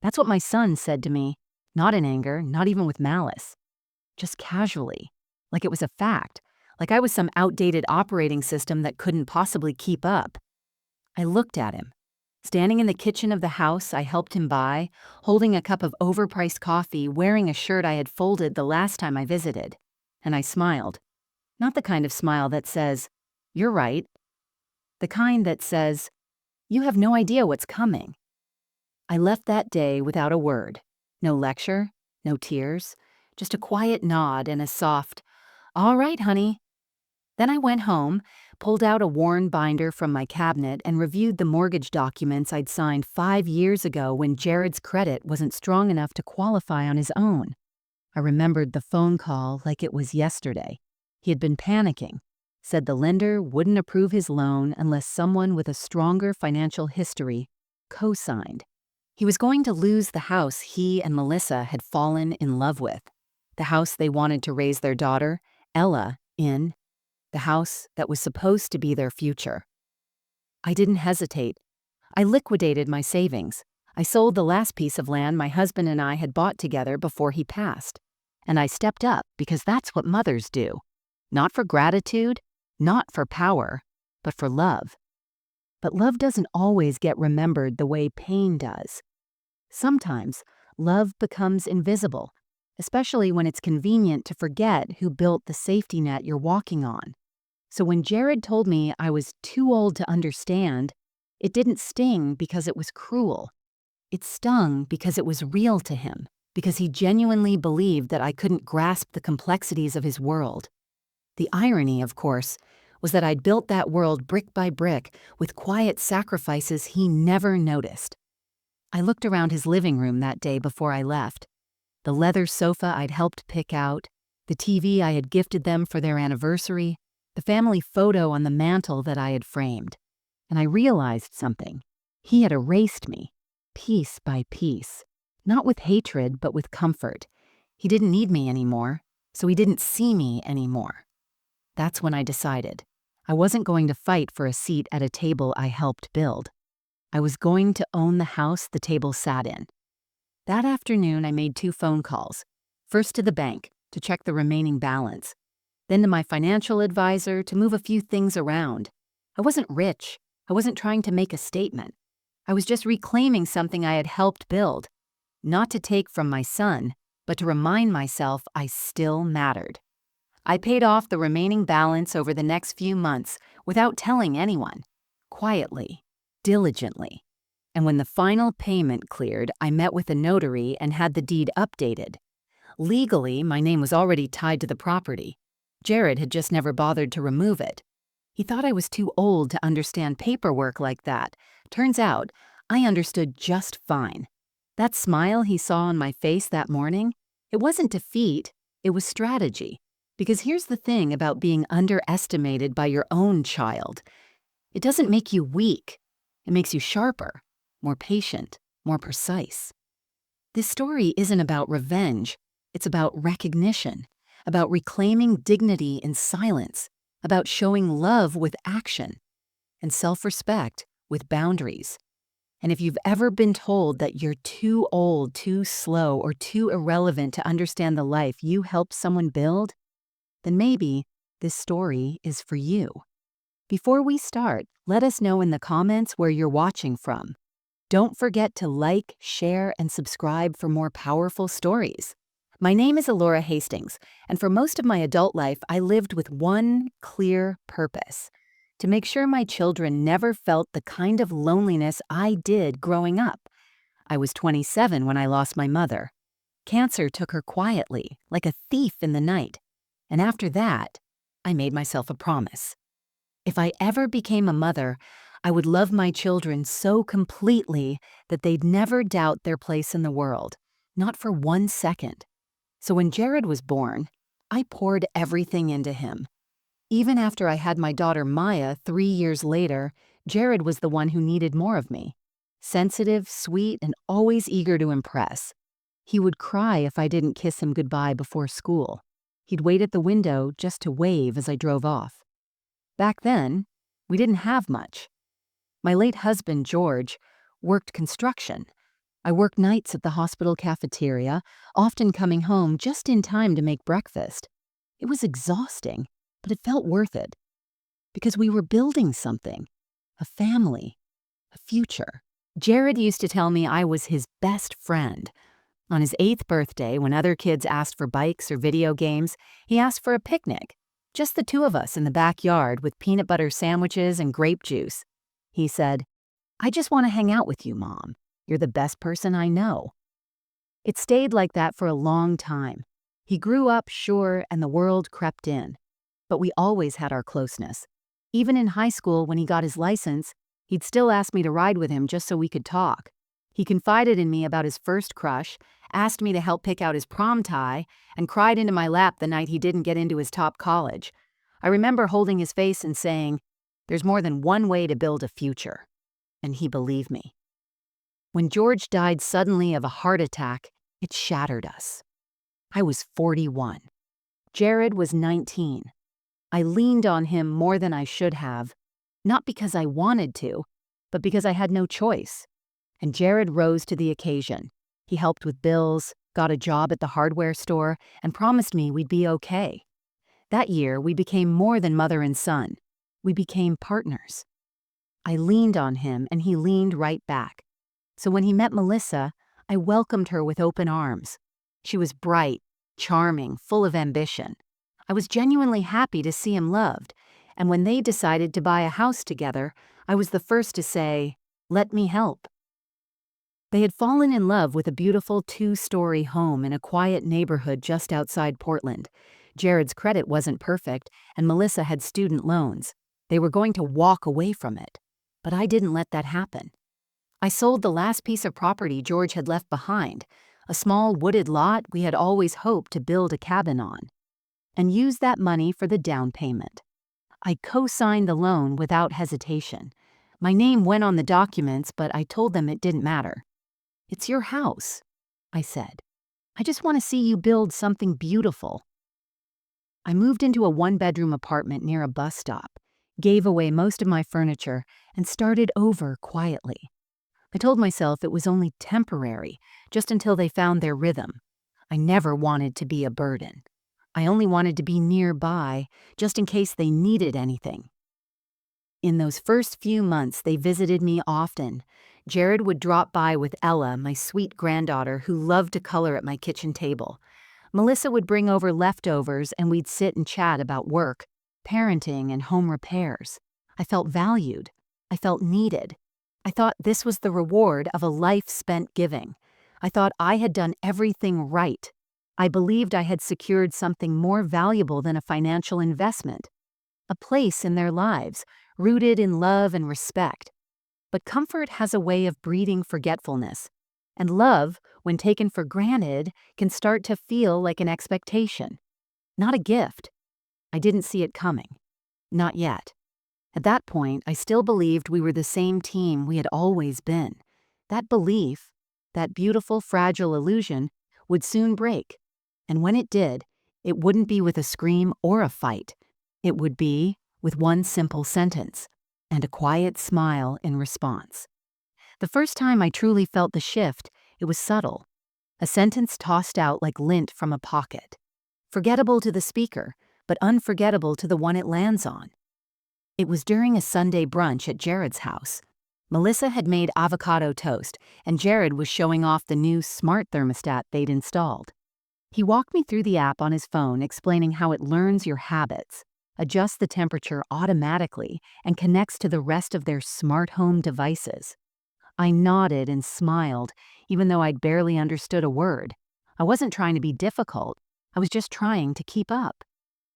That's what my son said to me, not in anger, not even with malice, just casually, like it was a fact, like I was some outdated operating system that couldn't possibly keep up. I looked at him, standing in the kitchen of the house I helped him buy, holding a cup of overpriced coffee, wearing a shirt I had folded the last time I visited. And I smiled. Not the kind of smile that says, "You're right," the kind that says, "You have no idea what's coming." I left that day without a word. No lecture, no tears, just a quiet nod and a soft, "All right, honey." Then I went home, pulled out a worn binder from my cabinet, and reviewed the mortgage documents I'd signed 5 years ago when Jared's credit wasn't strong enough to qualify on his own. I remembered the phone call like it was yesterday. He had been panicking, said the lender wouldn't approve his loan unless someone with a stronger financial history co-signed. He was going to lose the house he and Melissa had fallen in love with, the house they wanted to raise their daughter, Ella, in, the house that was supposed to be their future. I didn't hesitate. I liquidated my savings. I sold the last piece of land my husband and I had bought together before he passed. And I stepped up because that's what mothers do. Not for gratitude, not for power, but for love. But love doesn't always get remembered the way pain does. Sometimes love becomes invisible, especially when it's convenient to forget who built the safety net you're walking on. So when Jared told me I was too old to understand, it didn't sting because it was cruel. It stung because it was real to him, because he genuinely believed that I couldn't grasp the complexities of his world. The irony, of course, was that I'd built that world brick by brick with quiet sacrifices he never noticed. I looked around his living room that day before I left. The leather sofa I'd helped pick out, the TV I had gifted them for their anniversary, the family photo on the mantel that I had framed. And I realized something. He had erased me, piece by piece, not with hatred, but with comfort. He didn't need me anymore, so he didn't see me anymore. That's when I decided. I wasn't going to fight for a seat at a table I helped build. I was going to own the house the table sat in. That afternoon, I made 2 phone calls. First to the bank, to check the remaining balance. Then to my financial advisor to move a few things around. I wasn't rich. I wasn't trying to make a statement. I was just reclaiming something I had helped build. Not to take from my son, but to remind myself I still mattered. I paid off the remaining balance over the next few months without telling anyone. Quietly, diligently. And when the final payment cleared, I met with a notary and had the deed updated. Legally, my name was already tied to the property. Jared had just never bothered to remove it. He thought I was too old to understand paperwork like that. Turns out, I understood just fine. That smile he saw on my face that morning, it wasn't defeat, it was strategy. Because here's the thing about being underestimated by your own child. It doesn't make you weak. It makes you sharper, more patient, more precise. This story isn't about revenge. It's about recognition, about reclaiming dignity in silence, about showing love with action, and self-respect with boundaries. And if you've ever been told that you're too old, too slow, or too irrelevant to understand the life you helped someone build, then maybe this story is for you. Before we start, let us know in the comments where you're watching from. Don't forget to like, share, and subscribe for more powerful stories. My name is Alora Hastings, and for most of my adult life, I lived with one clear purpose: to make sure my children never felt the kind of loneliness I did growing up. I was 27 when I lost my mother. Cancer took her quietly, like a thief in the night. And after that, I made myself a promise. If I ever became a mother, I would love my children so completely that they'd never doubt their place in the world, not for 1 second. So when Jared was born, I poured everything into him. Even after I had my daughter Maya 3 years later, Jared was the one who needed more of me. Sensitive, sweet, and always eager to impress. He would cry if I didn't kiss him goodbye before school. He'd wait at the window just to wave as I drove off. Back then, we didn't have much. My late husband, George, worked construction. I worked nights at the hospital cafeteria, often coming home just in time to make breakfast. It was exhausting, but it felt worth it. Because we were building something. A family. A future. Jared used to tell me I was his best friend. On his 8th birthday, when other kids asked for bikes or video games, he asked for a picnic. Just the two of us in the backyard with peanut butter sandwiches and grape juice. He said, "I just want to hang out with you, Mom. You're the best person I know." It stayed like that for a long time. He grew up, sure, and the world crept in. But we always had our closeness. Even in high school, when he got his license, he'd still ask me to ride with him just so we could talk. He confided in me about his first crush, asked me to help pick out his prom tie, and cried into my lap the night he didn't get into his top college. I remember holding his face and saying, "There's more than one way to build a future." And he believed me. When George died suddenly of a heart attack, it shattered us. I was 41. Jared was 19. I leaned on him more than I should have, not because I wanted to, but because I had no choice. And Jared rose to the occasion. He helped with bills, got a job at the hardware store, and promised me we'd be okay. That year, we became more than mother and son. We became partners. I leaned on him, and he leaned right back. So when he met Melissa, I welcomed her with open arms. She was bright, charming, full of ambition. I was genuinely happy to see him loved, and when they decided to buy a house together, I was the first to say, "Let me help." They had fallen in love with a beautiful 2-story home in a quiet neighborhood just outside Portland. Jared's credit wasn't perfect, and Melissa had student loans. They were going to walk away from it. But I didn't let that happen. I sold the last piece of property George had left behind, a small wooded lot we had always hoped to build a cabin on, and used that money for the down payment. I co-signed the loan without hesitation. My name went on the documents, but I told them it didn't matter. "It's your house," I said. "I just want to see you build something beautiful." I moved into a 1-bedroom apartment near a bus stop, gave away most of my furniture, and started over quietly. I told myself it was only temporary, just until they found their rhythm. I never wanted to be a burden. I only wanted to be nearby, just in case they needed anything. In those first few months, they visited me often. Jared would drop by with Ella, my sweet granddaughter, who loved to color at my kitchen table. Melissa would bring over leftovers, and we'd sit and chat about work, parenting, and home repairs. I felt valued. I felt needed. I thought this was the reward of a life spent giving. I thought I had done everything right. I believed I had secured something more valuable than a financial investment. A place in their lives, rooted in love and respect. But comfort has a way of breeding forgetfulness, and love, when taken for granted, can start to feel like an expectation, not a gift. I didn't see it coming. Not yet. At that point, I still believed we were the same team we had always been. That belief, that beautiful, fragile illusion, would soon break. And when it did, it wouldn't be with a scream or a fight. It would be with one simple sentence and a quiet smile in response. The first time I truly felt the shift, it was subtle. A sentence tossed out like lint from a pocket. Forgettable to the speaker, but unforgettable to the one it lands on. It was during a Sunday brunch at Jared's house. Melissa had made avocado toast, and Jared was showing off the new smart thermostat they'd installed. He walked me through the app on his phone, explaining how it learns your habits, adjusts the temperature automatically, and connects to the rest of their smart home devices. I nodded and smiled, even though I'd barely understood a word. I wasn't trying to be difficult. I was just trying to keep up.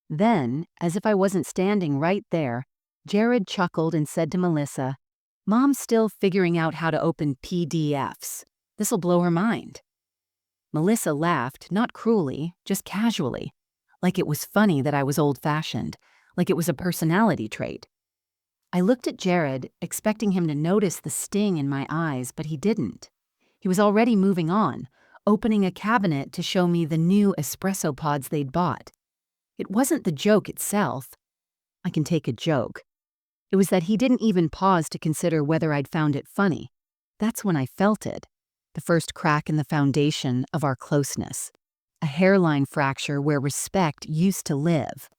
Then, as if I wasn't standing right there, Jared chuckled and said to Melissa, "Mom's still figuring out how to open PDFs. This'll blow her mind." Melissa laughed, not cruelly, just casually, like it was funny that I was old-fashioned, like it was a personality trait. I looked at Jared, expecting him to notice the sting in my eyes, but he didn't. He was already moving on, opening a cabinet to show me the new espresso pods they'd bought. It wasn't the joke itself. I can take a joke. It was that he didn't even pause to consider whether I'd found it funny. That's when I felt it. the first crack in the foundation of our closeness, a hairline fracture where respect used to live.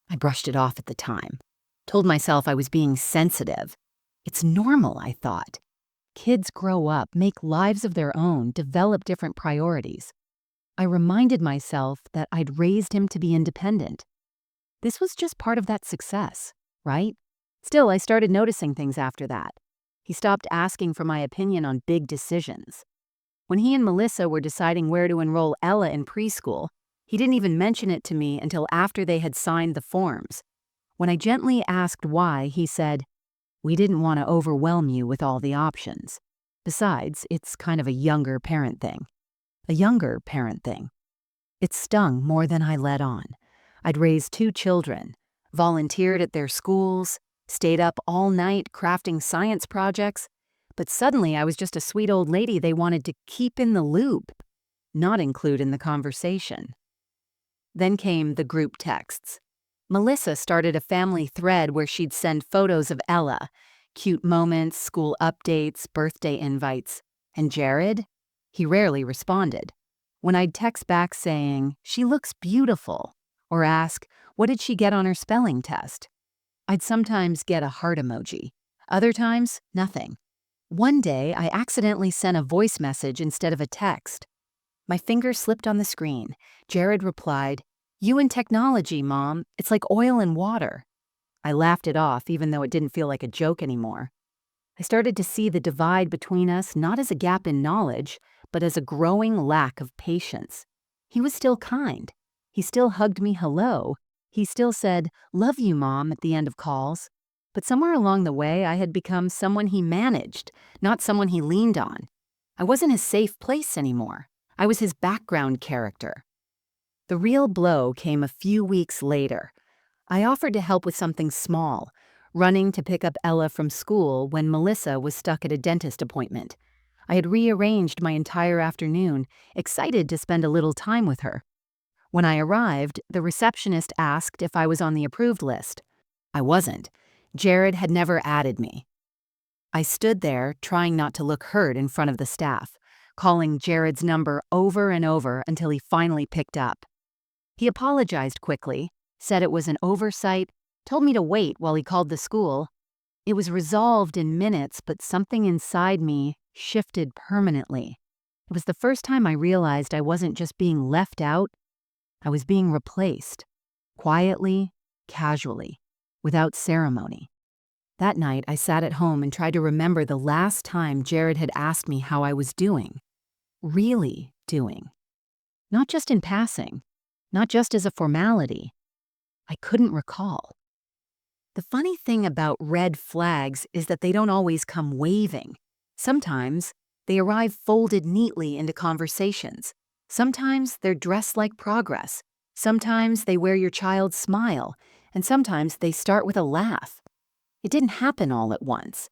I brushed it off at the time, told myself I was being sensitive. It's normal, I thought. Kids grow up, make lives of their own, develop different priorities. I reminded myself that I'd raised him to be independent. This was just part of that success, right? Still, I started noticing things after that. He stopped asking for my opinion on big decisions. When he and Melissa were deciding where to enroll Ella in preschool, he didn't even mention it to me until after they had signed the forms. When I gently asked why, he said, "We didn't want to overwhelm you with all the options. Besides, it's kind of a younger parent thing." A younger parent thing. It stung more than I let on. I'd raised 2 children, volunteered at their schools, stayed up all night crafting science projects, but suddenly I was just a sweet old lady they wanted to keep in the loop, not include in the conversation. Then came the group texts. Melissa started a family thread where she'd send photos of Ella, cute moments, school updates, birthday invites. And Jared? He rarely responded. When I'd text back saying, "She looks beautiful," or ask, "What did she get on her spelling test?" I'd sometimes get a heart emoji. Other times, nothing. One day, I accidentally sent a voice message instead of a text. My finger slipped on the screen. Jared replied, "You and technology, Mom. It's like oil and water." I laughed it off, even though it didn't feel like a joke anymore. I started to see the divide between us not as a gap in knowledge, but as a growing lack of patience. He was still kind. He still hugged me hello. He still said, "Love you, Mom," at the end of calls. But somewhere along the way, I had become someone he managed, not someone he leaned on. I wasn't his safe place anymore. I was his background character. The real blow came a few weeks later. I offered to help with something small, running to pick up Ella from school when Melissa was stuck at a dentist appointment. I had rearranged my entire afternoon, excited to spend a little time with her. When I arrived, the receptionist asked if I was on the approved list. I wasn't. Jared had never added me. I stood there, trying not to look hurt in front of the staff, calling Jared's number over and over until he finally picked up. He apologized quickly, said it was an oversight, told me to wait while he called the school. It was resolved in minutes, but something inside me shifted permanently. It was the first time I realized I wasn't just being left out, I was being replaced. Quietly, casually, without ceremony. That night, I sat at home and tried to remember the last time Jared had asked me how I was doing. Really doing. Not just in passing. Not just as a formality. I couldn't recall. The funny thing about red flags is that they don't always come waving. Sometimes they arrive folded neatly into conversations. Sometimes they're dressed like progress. Sometimes they wear your child's smile. And sometimes they start with a laugh. It didn't happen all at once.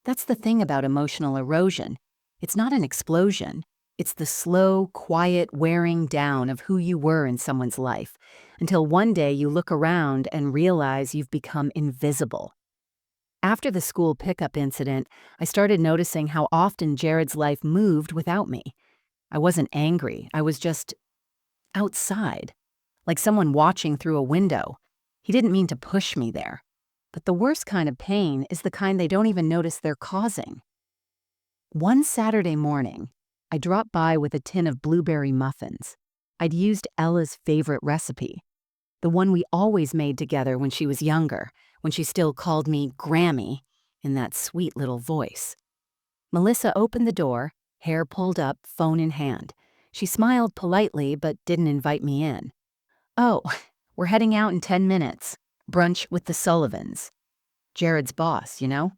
That's the thing about emotional erosion. It's not an explosion. It's the slow, quiet wearing down of who you were in someone's life, until one day you look around and realize you've become invisible. After the school pickup incident, I started noticing how often Jared's life moved without me. I wasn't angry. I was just outside, like someone watching through a window. He didn't mean to push me there. But the worst kind of pain is the kind they don't even notice they're causing. One Saturday morning, I dropped by with a tin of blueberry muffins. I'd used Ella's favorite recipe, the one we always made together when she was younger, when she still called me Grammy in that sweet little voice. Melissa opened the door, hair pulled up, phone in hand. She smiled politely but didn't invite me in. "Oh, we're heading out in 10 minutes. Brunch with the Sullivans. Jared's boss, you know?"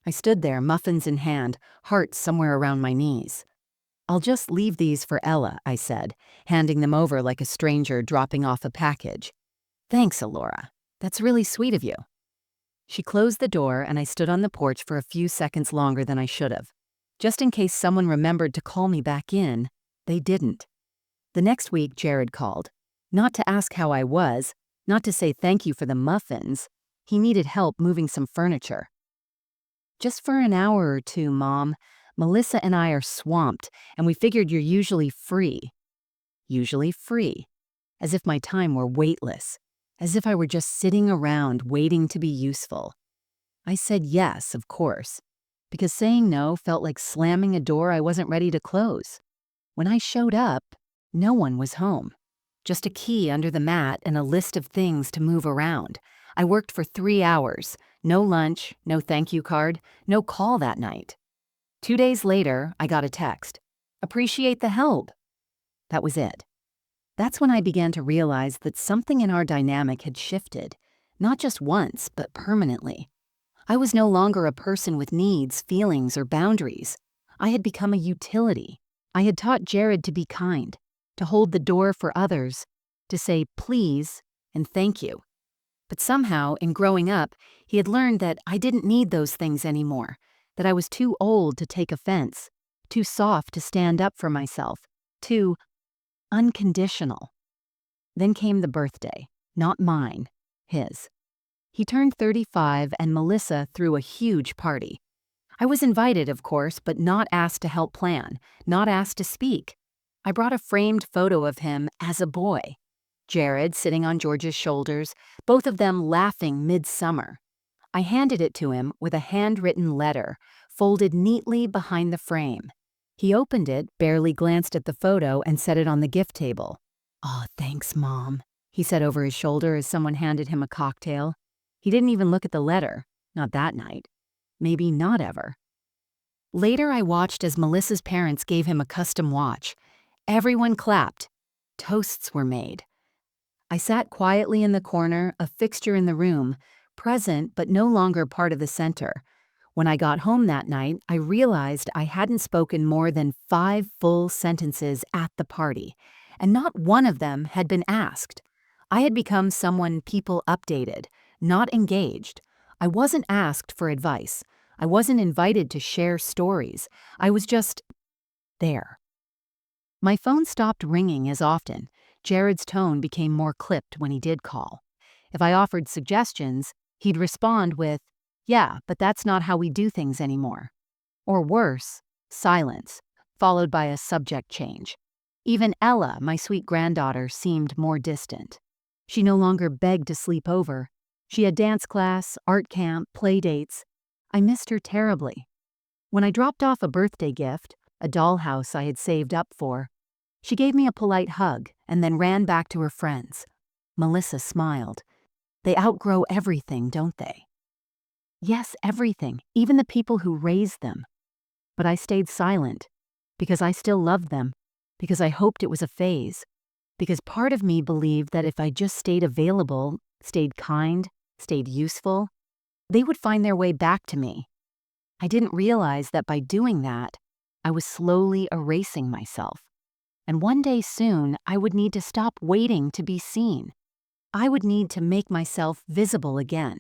I stood there, muffins in hand, heart somewhere around my knees. "I'll just leave these for Ella," I said, handing them over like a stranger dropping off a package. "Thanks, Alora. That's really sweet of you." She closed the door and I stood on the porch for a few seconds longer than I should have. Just in case someone remembered to call me back in, they didn't. The next week, Jared called. Not to ask how I was, not to say thank you for the muffins. He needed help moving some furniture. "Just for an hour or two, Mom. Melissa and I are swamped, and we figured you're usually free. Usually free. As if my time were weightless. As if I were just sitting around waiting to be useful. I said yes, of course, because saying no felt like slamming a door I wasn't ready to close. When I showed up, no one was home. Just a key under the mat and a list of things to move around. I worked for 3 hours. No lunch, no thank you card, no call that night. 2 days later, I got a text. Appreciate the help. That was it. That's when I began to realize that something in our dynamic had shifted, not just once, but permanently. I was no longer a person with needs, feelings, or boundaries. I had become a utility. I had taught Jared to be kind, to hold the door for others, to say please and thank you. But somehow, in growing up, he had learned that I didn't need those things anymore, that I was too old to take offense, too soft to stand up for myself, too unconditional. Then came the birthday, not mine, his. He turned 35 and Melissa threw a huge party. I was invited, of course, but not asked to help plan, not asked to speak. I brought a framed photo of him as a boy. Jared sitting on George's shoulders, both of them laughing midsummer. I handed it to him with a handwritten letter, folded neatly behind the frame. He opened it, barely glanced at the photo, and set it on the gift table. "Aw, thanks, Mom," he said over his shoulder as someone handed him a cocktail. He didn't even look at the letter, not that night. Maybe not ever. Later, I watched as Melissa's parents gave him a custom watch. Everyone clapped. Toasts were made. I sat quietly in the corner, a fixture in the room, present but no longer part of the center. When I got home that night, I realized I hadn't spoken more than 5 full sentences at the party, and not one of them had been asked. I had become someone people updated, not engaged. I wasn't asked for advice. I wasn't invited to share stories. I was just there. My phone stopped ringing as often. Jared's tone became more clipped when he did call. If I offered suggestions, he'd respond with, "Yeah, but that's not how we do things anymore." Or worse, silence, followed by a subject change. Even Ella, my sweet granddaughter, seemed more distant. She no longer begged to sleep over. She had dance class, art camp, play dates. I missed her terribly. When I dropped off a birthday gift, a dollhouse I had saved up for, she gave me a polite hug and then ran back to her friends. Melissa smiled. They outgrow everything, don't they? Yes, everything, even the people who raised them. But I stayed silent, because I still loved them, because I hoped it was a phase, because part of me believed that if I just stayed available, stayed kind, stayed useful, they would find their way back to me. I didn't realize that by doing that, I was slowly erasing myself. And one day soon, I would need to stop waiting to be seen. I would need to make myself visible again,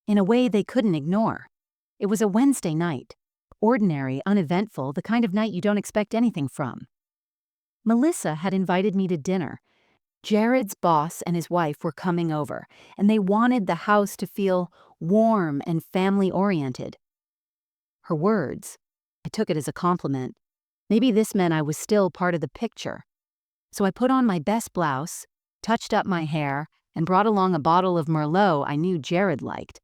in a way they couldn't ignore. It was a Wednesday night, ordinary, uneventful, the kind of night you don't expect anything from. Melissa had invited me to dinner. Jared's boss and his wife were coming over, and they wanted the house to feel warm and family-oriented. Her words, I took it as a compliment. Maybe this meant I was still part of the picture. So I put on my best blouse, touched up my hair, and brought along a bottle of Merlot I knew Jared liked,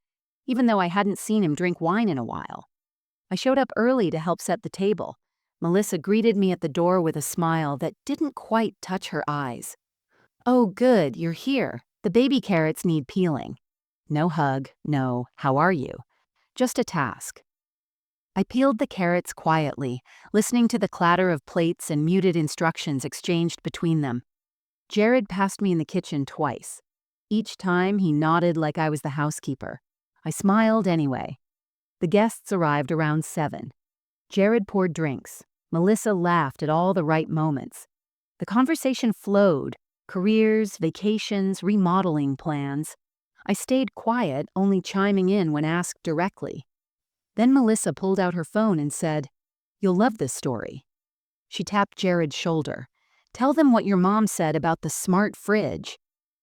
even though I hadn't seen him drink wine in a while. I showed up early to help set the table. Melissa greeted me at the door with a smile that didn't quite touch her eyes. "Oh, good, you're here. The baby carrots need peeling." No hug, no, "How are you?" Just a task. I peeled the carrots quietly, listening to the clatter of plates and muted instructions exchanged between them. Jared passed me in the kitchen twice. Each time he nodded like I was the housekeeper. I smiled anyway. The guests arrived around 7. Jared poured drinks. Melissa laughed at all the right moments. The conversation flowed, careers, vacations, remodeling plans. I stayed quiet, only chiming in when asked directly. Then Melissa pulled out her phone and said, "You'll love this story." She tapped Jared's shoulder. "Tell them what your mom said about the smart fridge."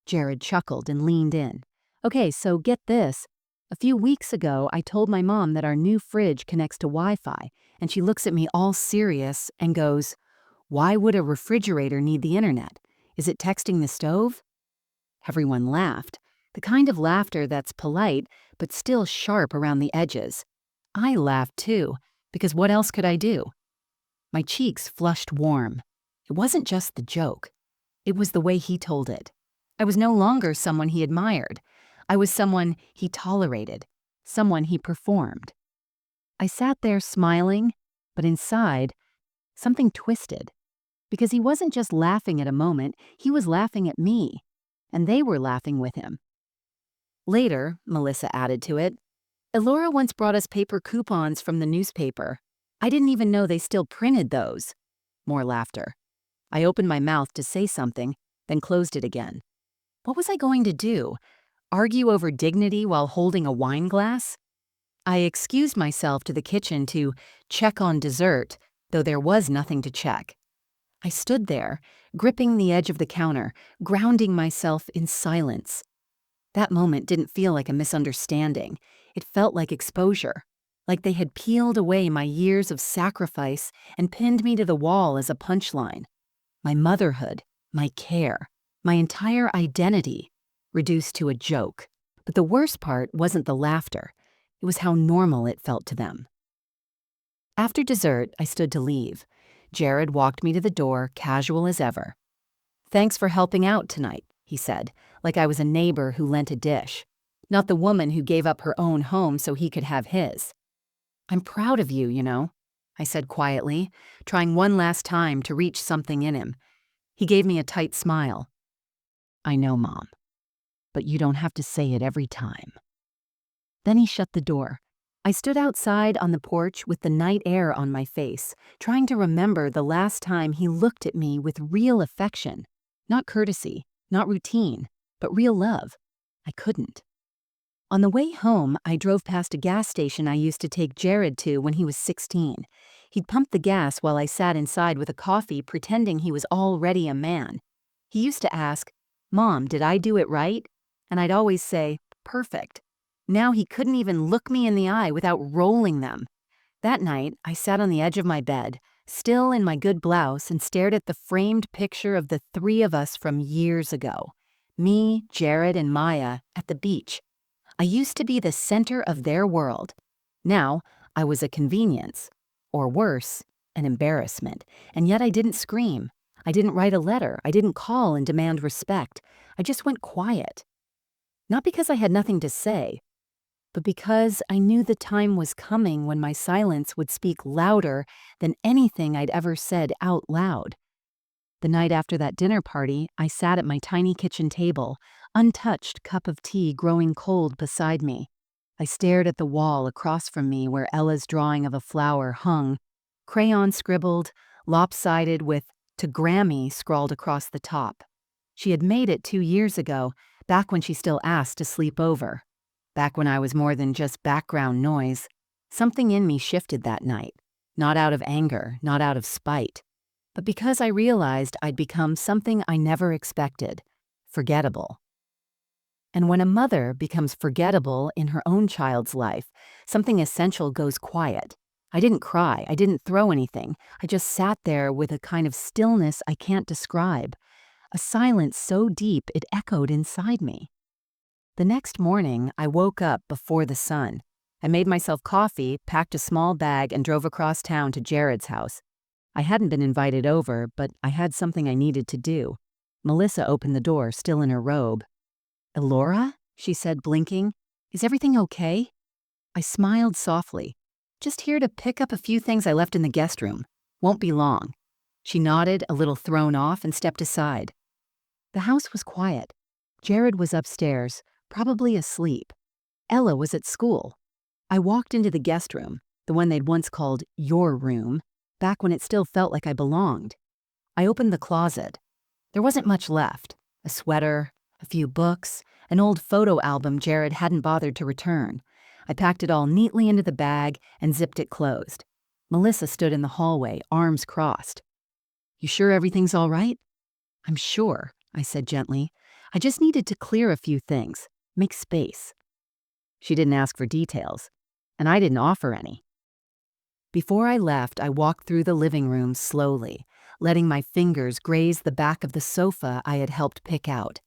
Jared chuckled and leaned in. "Okay, so get this. A few weeks ago, I told my mom that our new fridge connects to Wi-Fi, and she looks at me all serious and goes, "Why would a refrigerator need the internet? Is it texting the stove?" Everyone laughed, the kind of laughter that's polite but still sharp around the edges. I laughed too, because what else could I do? My cheeks flushed warm. It wasn't just the joke. It was the way he told it. I was no longer someone he admired. I was someone he tolerated, someone he performed. I sat there smiling, but inside, something twisted. Because he wasn't just laughing at a moment, he was laughing at me, and they were laughing with him. Later, Melissa added to it, "Elora once brought us paper coupons from the newspaper. I didn't even know they still printed those." More laughter. I opened my mouth to say something, then closed it again. What was I going to do? Argue over dignity while holding a wine glass? I excused myself to the kitchen to check on dessert, though there was nothing to check. I stood there, gripping the edge of the counter, grounding myself in silence. That moment didn't feel like a misunderstanding. It felt like exposure, like they had peeled away my years of sacrifice and pinned me to the wall as a punchline. My motherhood, my care, my entire identity reduced to a joke. But the worst part wasn't the laughter. It was how normal it felt to them. After dessert, I stood to leave. Jared walked me to the door, casual as ever. "Thanks for helping out tonight," he said, like I was a neighbor who lent a dish, not the woman who gave up her own home so he could have his. "I'm proud of you, you know," I said quietly, trying one last time to reach something in him. He gave me a tight smile. "I know, Mom, but you don't have to say it every time." Then he shut the door. I stood outside on the porch with the night air on my face, trying to remember the last time he looked at me with real affection. Not courtesy, not routine, but real love. I couldn't. On the way home, I drove past a gas station I used to take Jared to when he was 16. He'd pumped the gas while I sat inside with a coffee pretending he was already a man. He used to ask, "Mom, did I do it right?" And I'd always say, "Perfect." Now he couldn't even look me in the eye without rolling them. That night, I sat on the edge of my bed, still in my good blouse, and stared at the framed picture of the three of us from years ago. Me, Jared, and Maya at the beach. I used to be the center of their world. Now, I was a convenience. Or worse, an embarrassment. And yet I didn't scream. I didn't write a letter. I didn't call and demand respect. I just went quiet. Not because I had nothing to say, but because I knew the time was coming when my silence would speak louder than anything I'd ever said out loud. The night after that dinner party, I sat at my tiny kitchen table, untouched cup of tea growing cold beside me. I stared at the wall across from me where Ella's drawing of a flower hung, crayon scribbled, lopsided with "To Grammy" scrawled across the top. She had made it 2 years ago, back when she still asked to sleep over. Back when I was more than just background noise. Something in me shifted that night, not out of anger, not out of spite, but because I realized I'd become something I never expected, forgettable. And when a mother becomes forgettable in her own child's life, something essential goes quiet. I didn't cry, I didn't throw anything, I just sat there with a kind of stillness I can't describe, a silence so deep it echoed inside me. The next morning, I woke up before the sun. I made myself coffee, packed a small bag, and drove across town to Jared's house. I hadn't been invited over, but I had something I needed to do. Melissa opened the door, still in her robe. "Elora?" she said, blinking. "Is everything okay?" I smiled softly. "Just here to pick up a few things I left in the guest room. Won't be long." She nodded, a little thrown off, and stepped aside. The house was quiet. Jared was upstairs, probably asleep. Ella was at school. I walked into the guest room, the one they'd once called your room, back when it still felt like I belonged. I opened the closet. There wasn't much left. A sweater, a few books, an old photo album Jared hadn't bothered to return. I packed it all neatly into the bag and zipped it closed. Melissa stood in the hallway, arms crossed. "You sure everything's all right?" "I'm sure," I said gently. "I just needed to clear a few things, make space." She didn't ask for details, and I didn't offer any. Before I left, I walked through the living room slowly, letting my fingers graze the back of the sofa I had helped pick out.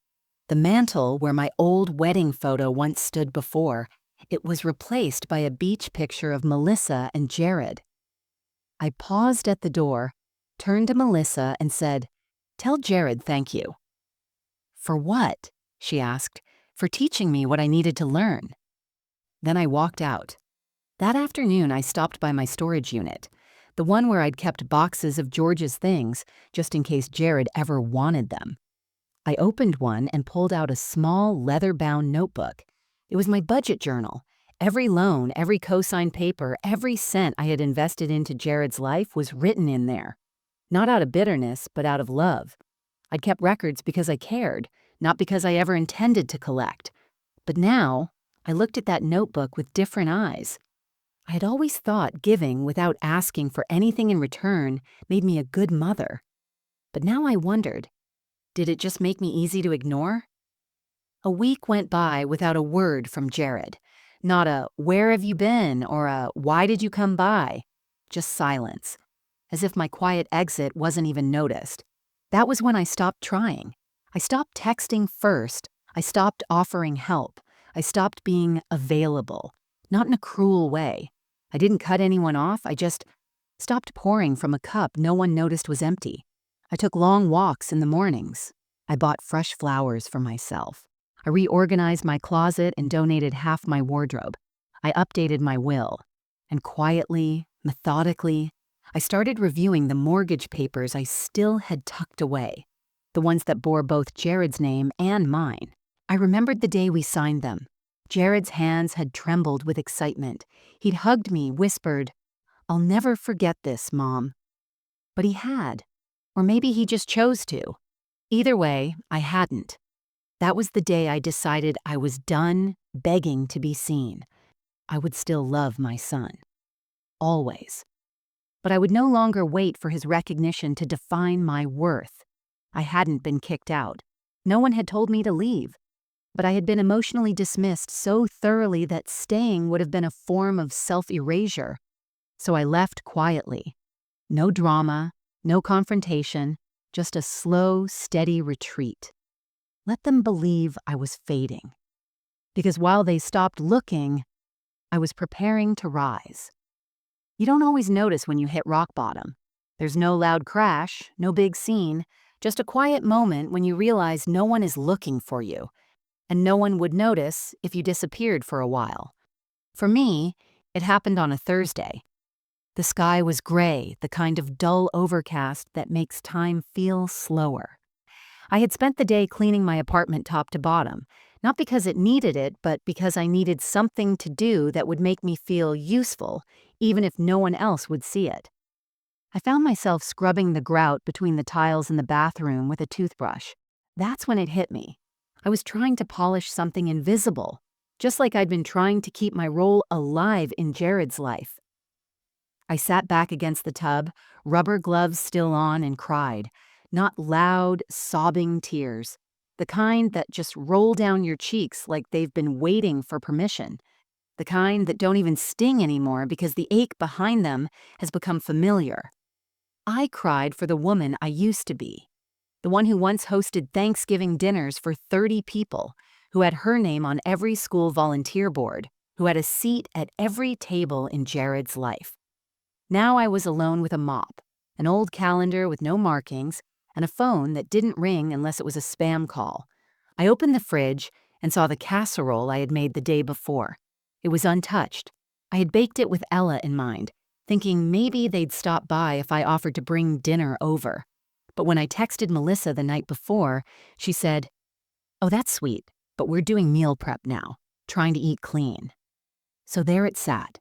The mantel where my old wedding photo once stood before, it was replaced by a beach picture of Melissa and Jared. I paused at the door, turned to Melissa and said, "Tell Jared thank you." "For what?" she asked. "For teaching me what I needed to learn." Then I walked out. That afternoon, I stopped by my storage unit, the one where I'd kept boxes of George's things just in case Jared ever wanted them. I opened one and pulled out a small leather-bound notebook. It was my budget journal. Every loan, every co-signed paper, every cent I had invested into Jared's life was written in there. Not out of bitterness, but out of love. I'd kept records because I cared, not because I ever intended to collect. But now, I looked at that notebook with different eyes. I had always thought giving without asking for anything in return made me a good mother. But now I wondered, did it just make me easy to ignore? A week went by without a word from Jared. Not a "where have you been" or a "why did you come by?" Just silence, as if my quiet exit wasn't even noticed. That was when I stopped trying. I stopped texting first. I stopped offering help. I stopped being available, not in a cruel way. I didn't cut anyone off. I just stopped pouring from a cup no one noticed was empty. I took long walks in the mornings. I bought fresh flowers for myself. I reorganized my closet and donated half my wardrobe. I updated my will. And quietly, methodically, I started reviewing the mortgage papers I still had tucked away, the ones that bore both Jared's name and mine. I remembered the day we signed them. Jared's hands had trembled with excitement. He'd hugged me, whispered, "I'll never forget this, Mom." But he had. Or maybe he just chose to. Either way, I hadn't. That was the day I decided I was done begging to be seen. I would still love my son. Always. But I would no longer wait for his recognition to define my worth. I hadn't been kicked out. No one had told me to leave. But I had been emotionally dismissed so thoroughly that staying would have been a form of self-erasure. So I left quietly. No drama, no confrontation, just a slow, steady retreat. Let them believe I was fading. Because while they stopped looking, I was preparing to rise. You don't always notice when you hit rock bottom. There's no loud crash, no big scene, just a quiet moment when you realize no one is looking for you, and no one would notice if you disappeared for a while. For me, it happened on a Thursday. The sky was gray, the kind of dull overcast that makes time feel slower. I had spent the day cleaning my apartment top to bottom, not because it needed it, but because I needed something to do that would make me feel useful, even if no one else would see it. I found myself scrubbing the grout between the tiles in the bathroom with a toothbrush. That's when it hit me. I was trying to polish something invisible, just like I'd been trying to keep my role alive in Jared's life. I sat back against the tub, rubber gloves still on, and cried. Not loud, sobbing tears. The kind that just roll down your cheeks like they've been waiting for permission. The kind that don't even sting anymore because the ache behind them has become familiar. I cried for the woman I used to be. The one who once hosted Thanksgiving dinners for 30 people, who had her name on every school volunteer board, who had a seat at every table in Jared's life. Now I was alone with a mop, an old calendar with no markings, and a phone that didn't ring unless it was a spam call. I opened the fridge and saw the casserole I had made the day before. It was untouched. I had baked it with Ella in mind, thinking maybe they'd stop by if I offered to bring dinner over. But when I texted Melissa the night before, she said, "Oh, that's sweet, but we're doing meal prep now, trying to eat clean." So there it sat,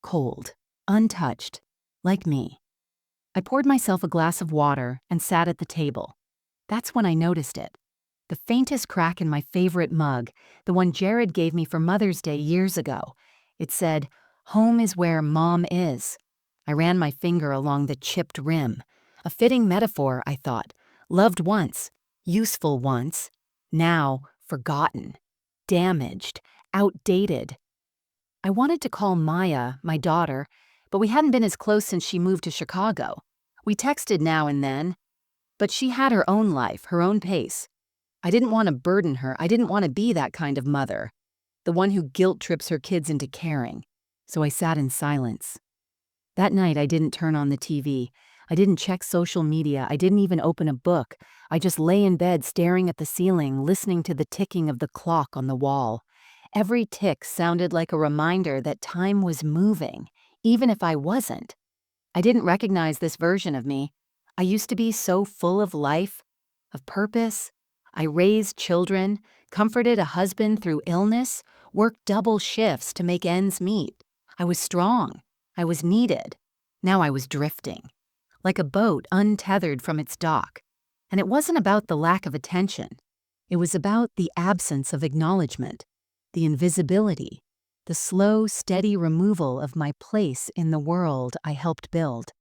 cold, untouched, like me. I poured myself a glass of water and sat at the table. That's when I noticed it. The faintest crack in my favorite mug, the one Jared gave me for Mother's Day years ago. It said, "Home is where Mom is." I ran my finger along the chipped rim. A fitting metaphor, I thought. Loved once, useful once, now forgotten, damaged, outdated. I wanted to call Maya, my daughter, but we hadn't been as close since she moved to Chicago. We texted now and then, but she had her own life, her own pace. I didn't want to burden her. I didn't want to be that kind of mother, the one who guilt trips her kids into caring. So I sat in silence. That night, I didn't turn on the TV. I didn't check social media. I didn't even open a book. I just lay in bed staring at the ceiling, listening to the ticking of the clock on the wall. Every tick sounded like a reminder that time was moving, even if I wasn't. I didn't recognize this version of me. I used to be so full of life, of purpose. I raised children, comforted a husband through illness, worked double shifts to make ends meet. I was strong. I was needed. Now I was drifting, like a boat untethered from its dock. And it wasn't about the lack of attention. It was about the absence of acknowledgement, the invisibility, the slow, steady removal of my place in the world I helped build.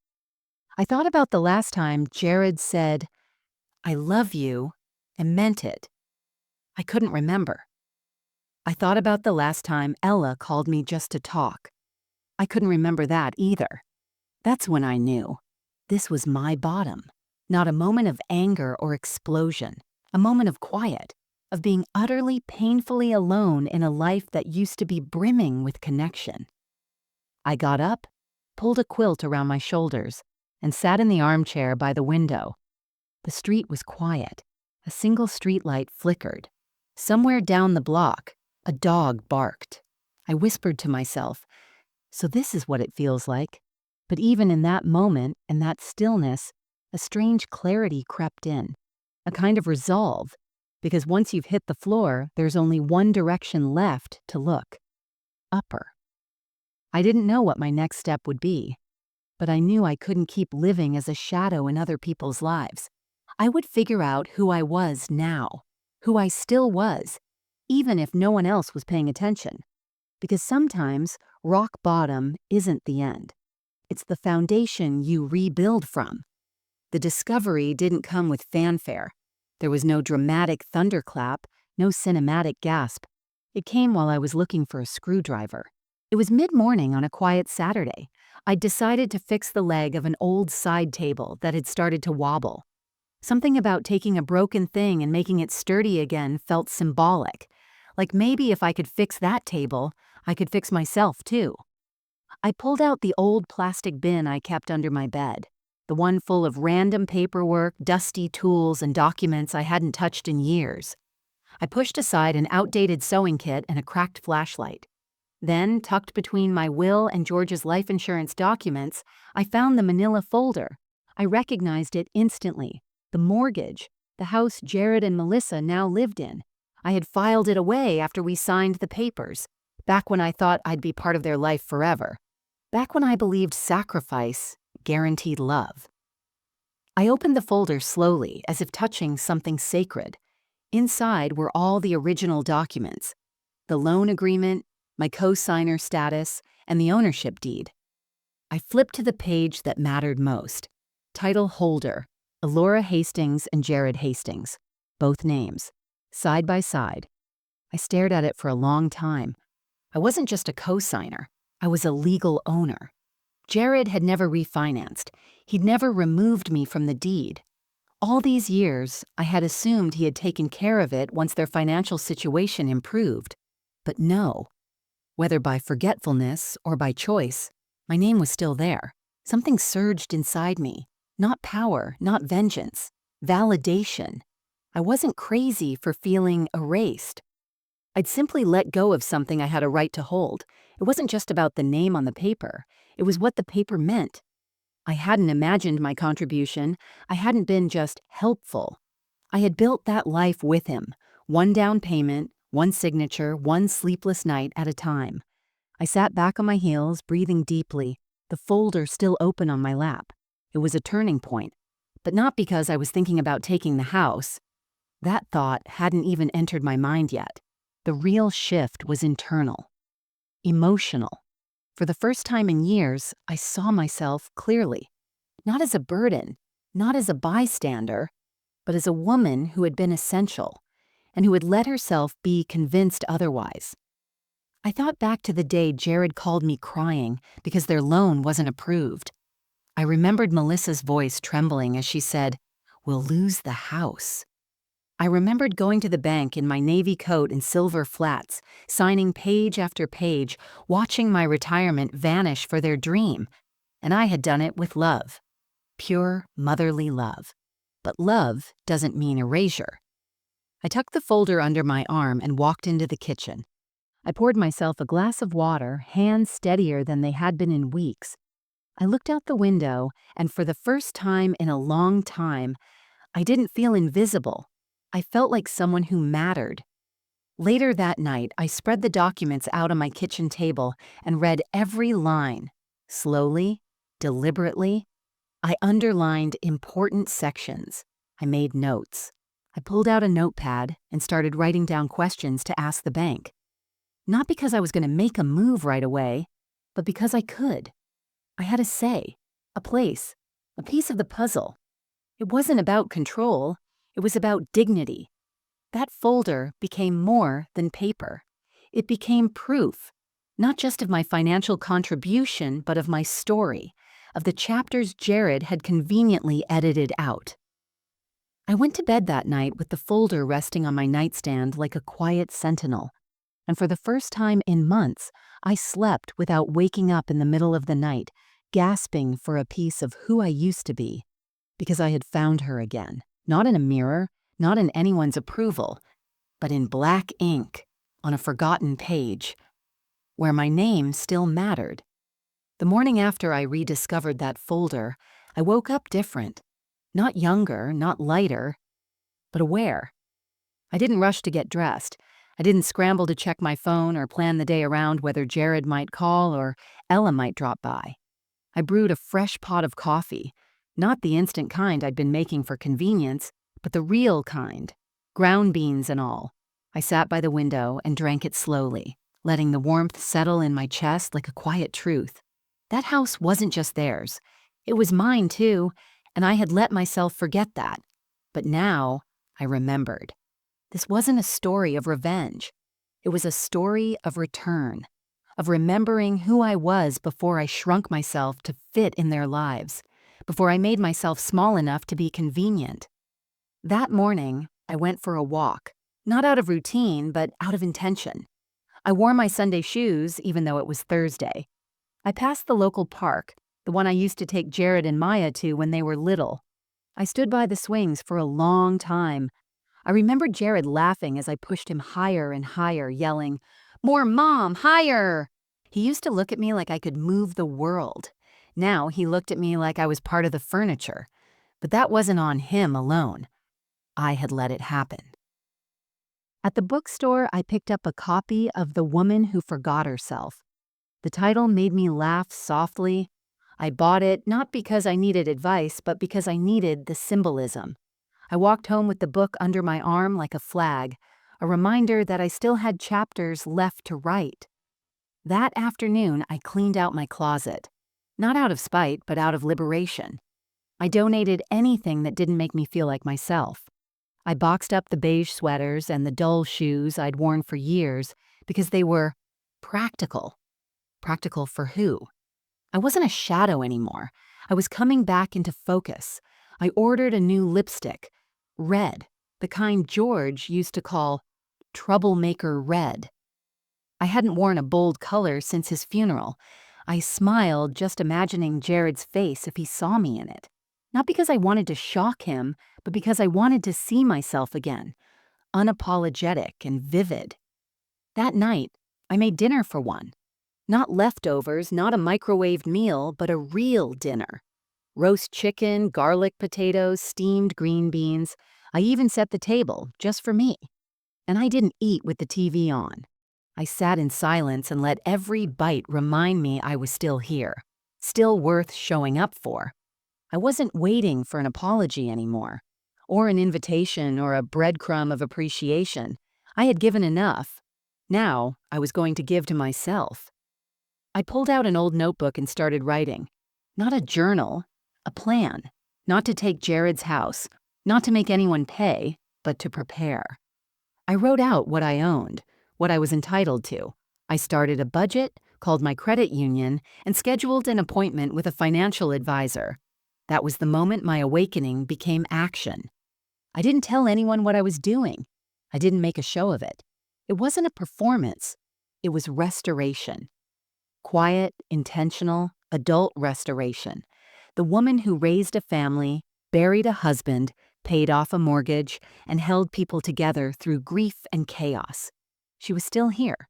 I thought about the last time Jared said, "I love you," and meant it. I couldn't remember. I thought about the last time Ella called me just to talk. I couldn't remember that either. That's when I knew. This was my bottom. Not a moment of anger or explosion. A moment of quiet, of being utterly painfully alone in a life that used to be brimming with connection. I got up, pulled a quilt around my shoulders, and sat in the armchair by the window. The street was quiet. A single streetlight flickered. Somewhere down the block, a dog barked. I whispered to myself, so this is what it feels like. But even in that moment, in that stillness, a strange clarity crept in, a kind of resolve, because once you've hit the floor, there's only one direction left to look: upper. I didn't know what my next step would be, but I knew I couldn't keep living as a shadow in other people's lives. I would figure out who I was now, who I still was, even if no one else was paying attention. Because sometimes rock bottom isn't the end. It's the foundation you rebuild from. The discovery didn't come with fanfare. There was no dramatic thunderclap, no cinematic gasp. It came while I was looking for a screwdriver. It was mid-morning on a quiet Saturday. I'd decided to fix the leg of an old side table that had started to wobble. Something about taking a broken thing and making it sturdy again felt symbolic. Like maybe if I could fix that table, I could fix myself too. I pulled out the old plastic bin I kept under my bed, the one full of random paperwork, dusty tools, and documents I hadn't touched in years. I pushed aside an outdated sewing kit and a cracked flashlight. Then, tucked between my will and George's life insurance documents, I found the manila folder. I recognized it instantly. The mortgage, the house Jared and Melissa now lived in. I had filed it away after we signed the papers, back when I thought I'd be part of their life forever. Back when I believed sacrifice guaranteed love. I opened the folder slowly, as if touching something sacred. Inside were all the original documents: the loan agreement, my co-signer status, and the ownership deed. I flipped to the page that mattered most. Title holder: Elora Hastings and Jared Hastings, both names, side by side. I stared at it for a long time. I wasn't just a co-signer. I was a legal owner. Jared had never refinanced. He'd never removed me from the deed. All these years, I had assumed he had taken care of it once their financial situation improved. But no. Whether by forgetfulness or by choice, my name was still there. Something surged inside me. Not power, not vengeance. Validation. I wasn't crazy for feeling erased. I'd simply let go of something I had a right to hold. It wasn't just about the name on the paper. It was what the paper meant. I hadn't imagined my contribution. I hadn't been just helpful. I had built that life with him, one down payment, one signature, one sleepless night at a time. I sat back on my heels, breathing deeply, the folder still open on my lap. It was a turning point, but not because I was thinking about taking the house. That thought hadn't even entered my mind yet. The real shift was internal, emotional. For the first time in years, I saw myself clearly, not as a burden, not as a bystander, but as a woman who had been essential and who had let herself be convinced otherwise. I thought back to the day Jared called me crying because their loan wasn't approved. I remembered Melissa's voice trembling as she said, "We'll lose the house." I remembered going to the bank in my navy coat and silver flats, signing page after page, watching my retirement vanish for their dream. And I had done it with love. Pure, motherly love. But love doesn't mean erasure. I tucked the folder under my arm and walked into the kitchen. I poured myself a glass of water, hands steadier than they had been in weeks. I looked out the window, and for the first time in a long time, I didn't feel invisible. I felt like someone who mattered. Later that night, I spread the documents out on my kitchen table and read every line. Slowly, deliberately, I underlined important sections. I made notes. I pulled out a notepad and started writing down questions to ask the bank. Not because I was going to make a move right away, but because I could. I had a say, a place, a piece of the puzzle. It wasn't about control, it was about dignity. That folder became more than paper. It became proof, not just of my financial contribution, but of my story, of the chapters Jared had conveniently edited out. I went to bed that night with the folder resting on my nightstand like a quiet sentinel. And for the first time in months, I slept without waking up in the middle of the night, gasping for a piece of who I used to be, because I had found her again, not in a mirror, not in anyone's approval, but in black ink on a forgotten page, where my name still mattered. The morning after I rediscovered that folder, I woke up different, not younger, not lighter, but aware. I didn't rush to get dressed. I didn't scramble to check my phone or plan the day around whether Jared might call or Ella might drop by. I brewed a fresh pot of coffee, not the instant kind I'd been making for convenience, but the real kind, ground beans and all. I sat by the window and drank it slowly, letting the warmth settle in my chest like a quiet truth. That house wasn't just theirs. It was mine too, and I had let myself forget that. But now I remembered. This wasn't a story of revenge. It was a story of return, of remembering who I was before I shrunk myself to fit in their lives, before I made myself small enough to be convenient. That morning, I went for a walk, not out of routine, but out of intention. I wore my Sunday shoes, even though it was Thursday. I passed the local park, the one I used to take Jared and Maya to when they were little. I stood by the swings for a long time. I remember Jared laughing as I pushed him higher and higher, yelling, "More, Mom, higher!" He used to look at me like I could move the world. Now he looked at me like I was part of the furniture. But that wasn't on him alone. I had let it happen. At the bookstore, I picked up a copy of The Woman Who Forgot Herself. The title made me laugh softly. I bought it not because I needed advice, but because I needed the symbolism. I walked home with the book under my arm like a flag, a reminder that I still had chapters left to write. That afternoon, I cleaned out my closet. Not out of spite, but out of liberation. I donated anything that didn't make me feel like myself. I boxed up the beige sweaters and the dull shoes I'd worn for years because they were practical. Practical for who? I wasn't a shadow anymore. I was coming back into focus. I ordered a new lipstick, red, the kind George used to call troublemaker red. I hadn't worn a bold color since his funeral. I smiled just imagining Jared's face if he saw me in it. Not because I wanted to shock him, but because I wanted to see myself again, unapologetic and vivid. That night, I made dinner for one. Not leftovers, not a microwaved meal, but a real dinner. Roast chicken, garlic potatoes, steamed green beans. I even set the table, just for me. And I didn't eat with the TV on. I sat in silence and let every bite remind me I was still here, still worth showing up for. I wasn't waiting for an apology anymore, or an invitation or a breadcrumb of appreciation. I had given enough. Now I was going to give to myself. I pulled out an old notebook and started writing. Not a journal, a plan. Not to take Jared's house, not to make anyone pay, but to prepare. I wrote out what I owned, what I was entitled to, I started a budget, called my credit union, and scheduled an appointment with a financial advisor. That was the moment my awakening became action. I didn't tell anyone what I was doing. I didn't make a show of it. It wasn't a performance. It was restoration. Quiet, intentional, adult restoration. The woman who raised a family, buried a husband, paid off a mortgage, and held people together through grief and chaos. She was still here.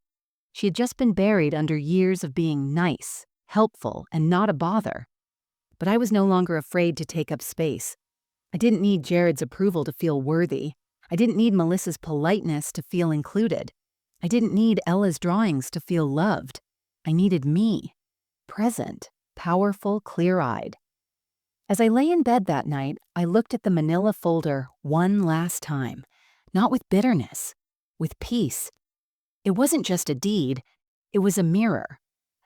She had just been buried under years of being nice, helpful, and not a bother. But I was no longer afraid to take up space. I didn't need Jared's approval to feel worthy. I didn't need Melissa's politeness to feel included. I didn't need Ella's drawings to feel loved. I needed me, present, powerful, clear-eyed. As I lay in bed that night, I looked at the manila folder one last time, not with bitterness, with peace. It wasn't just a deed, it was a mirror,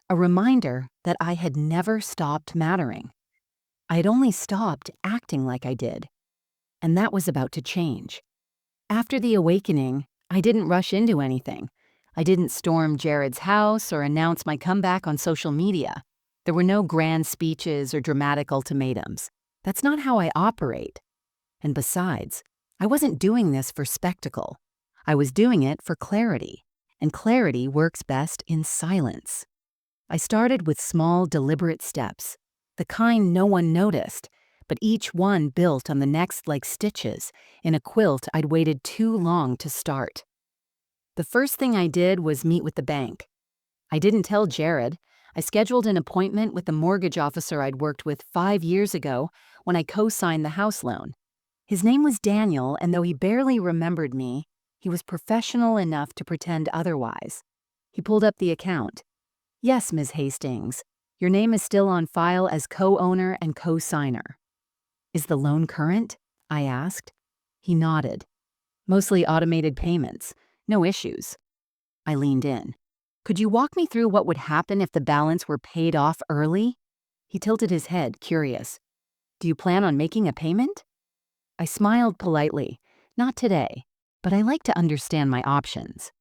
a reminder that I had never stopped mattering. I had only stopped acting like I did, and that was about to change. After the awakening, I didn't rush into anything. I didn't storm Jared's house or announce my comeback on social media. There were no grand speeches or dramatic ultimatums. That's not how I operate. And besides, I wasn't doing this for spectacle. I was doing it for clarity, and clarity works best in silence. I started with small, deliberate steps, the kind no one noticed, but each one built on the next like stitches in a quilt I'd waited too long to start. The first thing I did was meet with the bank. I didn't tell Jared. I scheduled an appointment with the mortgage officer I'd worked with 5 years ago when I co-signed the house loan. His name was Daniel, and though he barely remembered me, he was professional enough to pretend otherwise. He pulled up the account. "Yes, Ms. Hastings, your name is still on file as co-owner and co-signer." "Is the loan current?" I asked. He nodded. "Mostly automated payments. No issues." I leaned in. "Could you walk me through what would happen if the balance were paid off early?" He tilted his head, curious. "Do you plan on making a payment?" I smiled politely. "Not today, but I like to understand my options."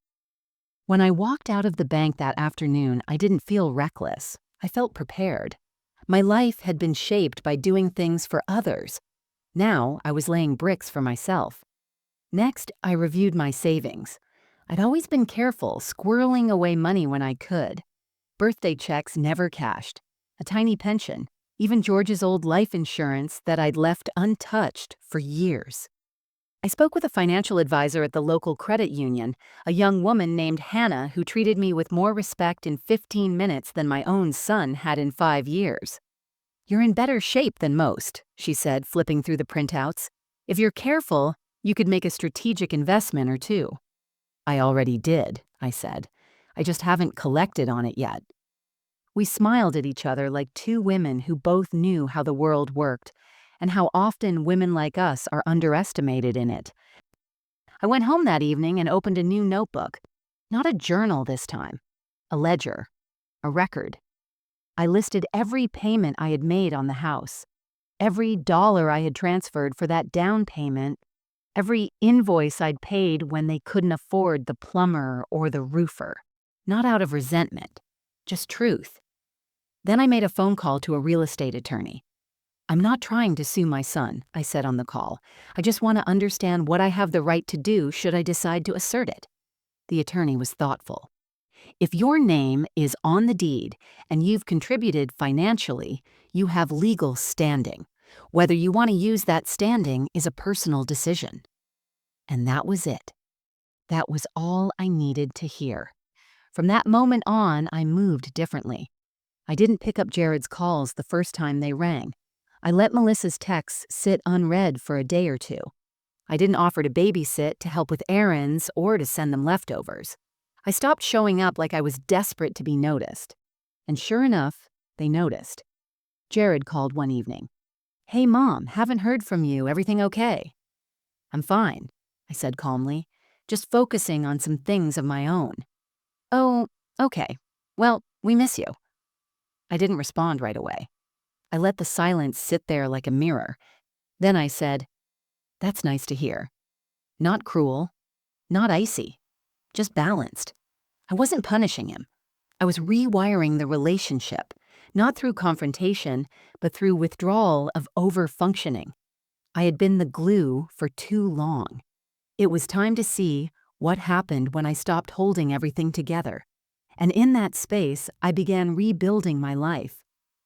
When I walked out of the bank that afternoon, I didn't feel reckless. I felt prepared. My life had been shaped by doing things for others. Now I was laying bricks for myself. Next, I reviewed my savings. I'd always been careful, squirreling away money when I could. Birthday checks never cashed. A tiny pension, even George's old life insurance that I'd left untouched for years. I spoke with a financial advisor at the local credit union, a young woman named Hannah who treated me with more respect in 15 minutes than my own son had in 5 years. "You're in better shape than most," she said, flipping through the printouts. "If you're careful, you could make a strategic investment or two." "I already did," I said. "I just haven't collected on it yet." We smiled at each other like two women who both knew how the world worked and how often women like us are underestimated in it. I went home that evening and opened a new notebook. Not a journal this time. A ledger. A record. I listed every payment I had made on the house. Every dollar I had transferred for that down payment. Every invoice I'd paid when they couldn't afford the plumber or the roofer. Not out of resentment. Just truth. Then I made a phone call to a real estate attorney. "I'm not trying to sue my son," I said on the call. "I just want to understand what I have the right to do should I decide to assert it." The attorney was thoughtful. "If your name is on the deed and you've contributed financially, you have legal standing. Whether you want to use that standing is a personal decision." And that was it. That was all I needed to hear. From that moment on, I moved differently. I didn't pick up Jared's calls the first time they rang. I let Melissa's texts sit unread for a day or two. I didn't offer to babysit, to help with errands, or to send them leftovers. I stopped showing up like I was desperate to be noticed. And sure enough, they noticed. Jared called one evening. "Hey, Mom, haven't heard from you. Everything okay?" "I'm fine," I said calmly, just focusing on some things of my own. "Oh, okay. Well, we miss you." I didn't respond right away. I let the silence sit there like a mirror. Then I said, "That's nice to hear. Not cruel, not icy, just balanced. I wasn't punishing him. I was rewiring the relationship, not through confrontation, but through withdrawal of over-functioning. I had been the glue for too long. It was time to see what happened when I stopped holding everything together. And in that space, I began rebuilding my life.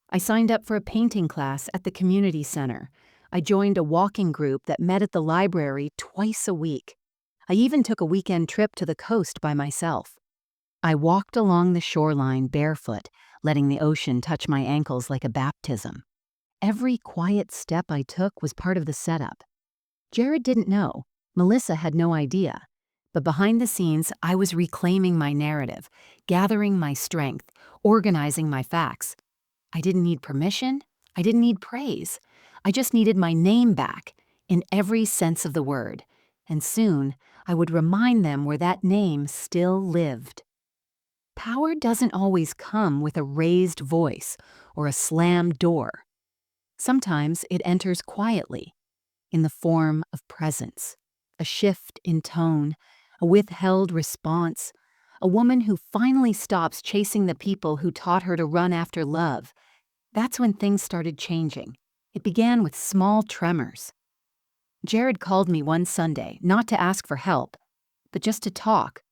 I signed up for a painting class at the community center. I joined a walking group that met at the library twice a week. I even took a weekend trip to the coast by myself. I walked along the shoreline barefoot, letting the ocean touch my ankles like a baptism. Every quiet step I took was part of the setup. Jared didn't know. Melissa had no idea. But behind the scenes, I was reclaiming my narrative, gathering my strength, organizing my facts. I didn't need permission. I didn't need praise. I just needed my name back, in every sense of the word. And soon, I would remind them where that name still lived. Power doesn't always come with a raised voice or a slammed door. Sometimes it enters quietly, in the form of presence, a shift in tone, a withheld response, a woman who finally stops chasing the people who taught her to run after love. That's when things started changing. It began with small tremors. Jared called me one Sunday, not to ask for help, but just to talk,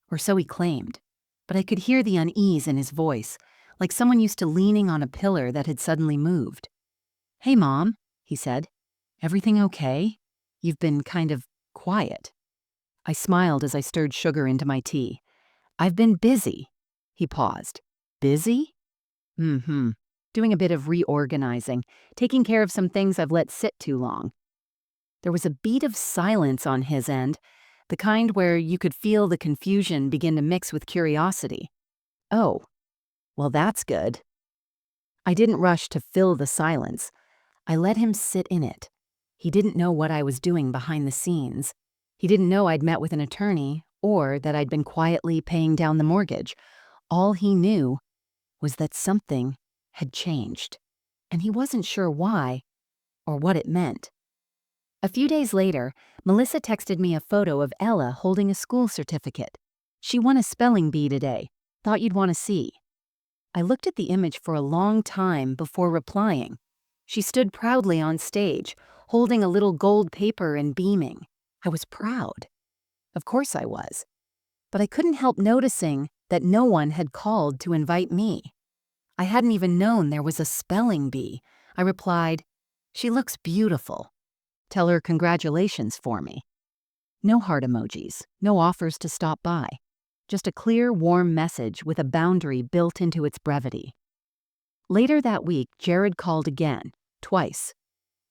or so he claimed. But I could hear the unease in his voice, like someone used to leaning on a pillar that had suddenly moved. "Hey, Mom," he said. "Everything okay? You've been kind of quiet." I smiled as I stirred sugar into my tea. "I've been busy." He paused. "Busy?" "Mm-hmm. Doing a bit of reorganizing, taking care of some things I've let sit too long." There was a beat of silence on his end, the kind where you could feel the confusion begin to mix with curiosity. "Oh, well, that's good." I didn't rush to fill the silence. I let him sit in it. He didn't know what I was doing behind the scenes. He didn't know I'd met with an attorney or that I'd been quietly paying down the mortgage. All he knew was that something had changed, and he wasn't sure why or what it meant. A few days later, Melissa texted me a photo of Ella holding a school certificate. "She won a spelling bee today. Thought you'd want to see." I looked at the image for a long time before replying. She stood proudly on stage, holding a little gold paper and beaming. I was proud. Of course I was. But I couldn't help noticing that no one had called to invite me. I hadn't even known there was a spelling bee. I replied, "She looks beautiful. Tell her congratulations for me." No heart emojis, no offers to stop by. Just a clear, warm message with a boundary built into its brevity. Later that week, Jared called again, twice.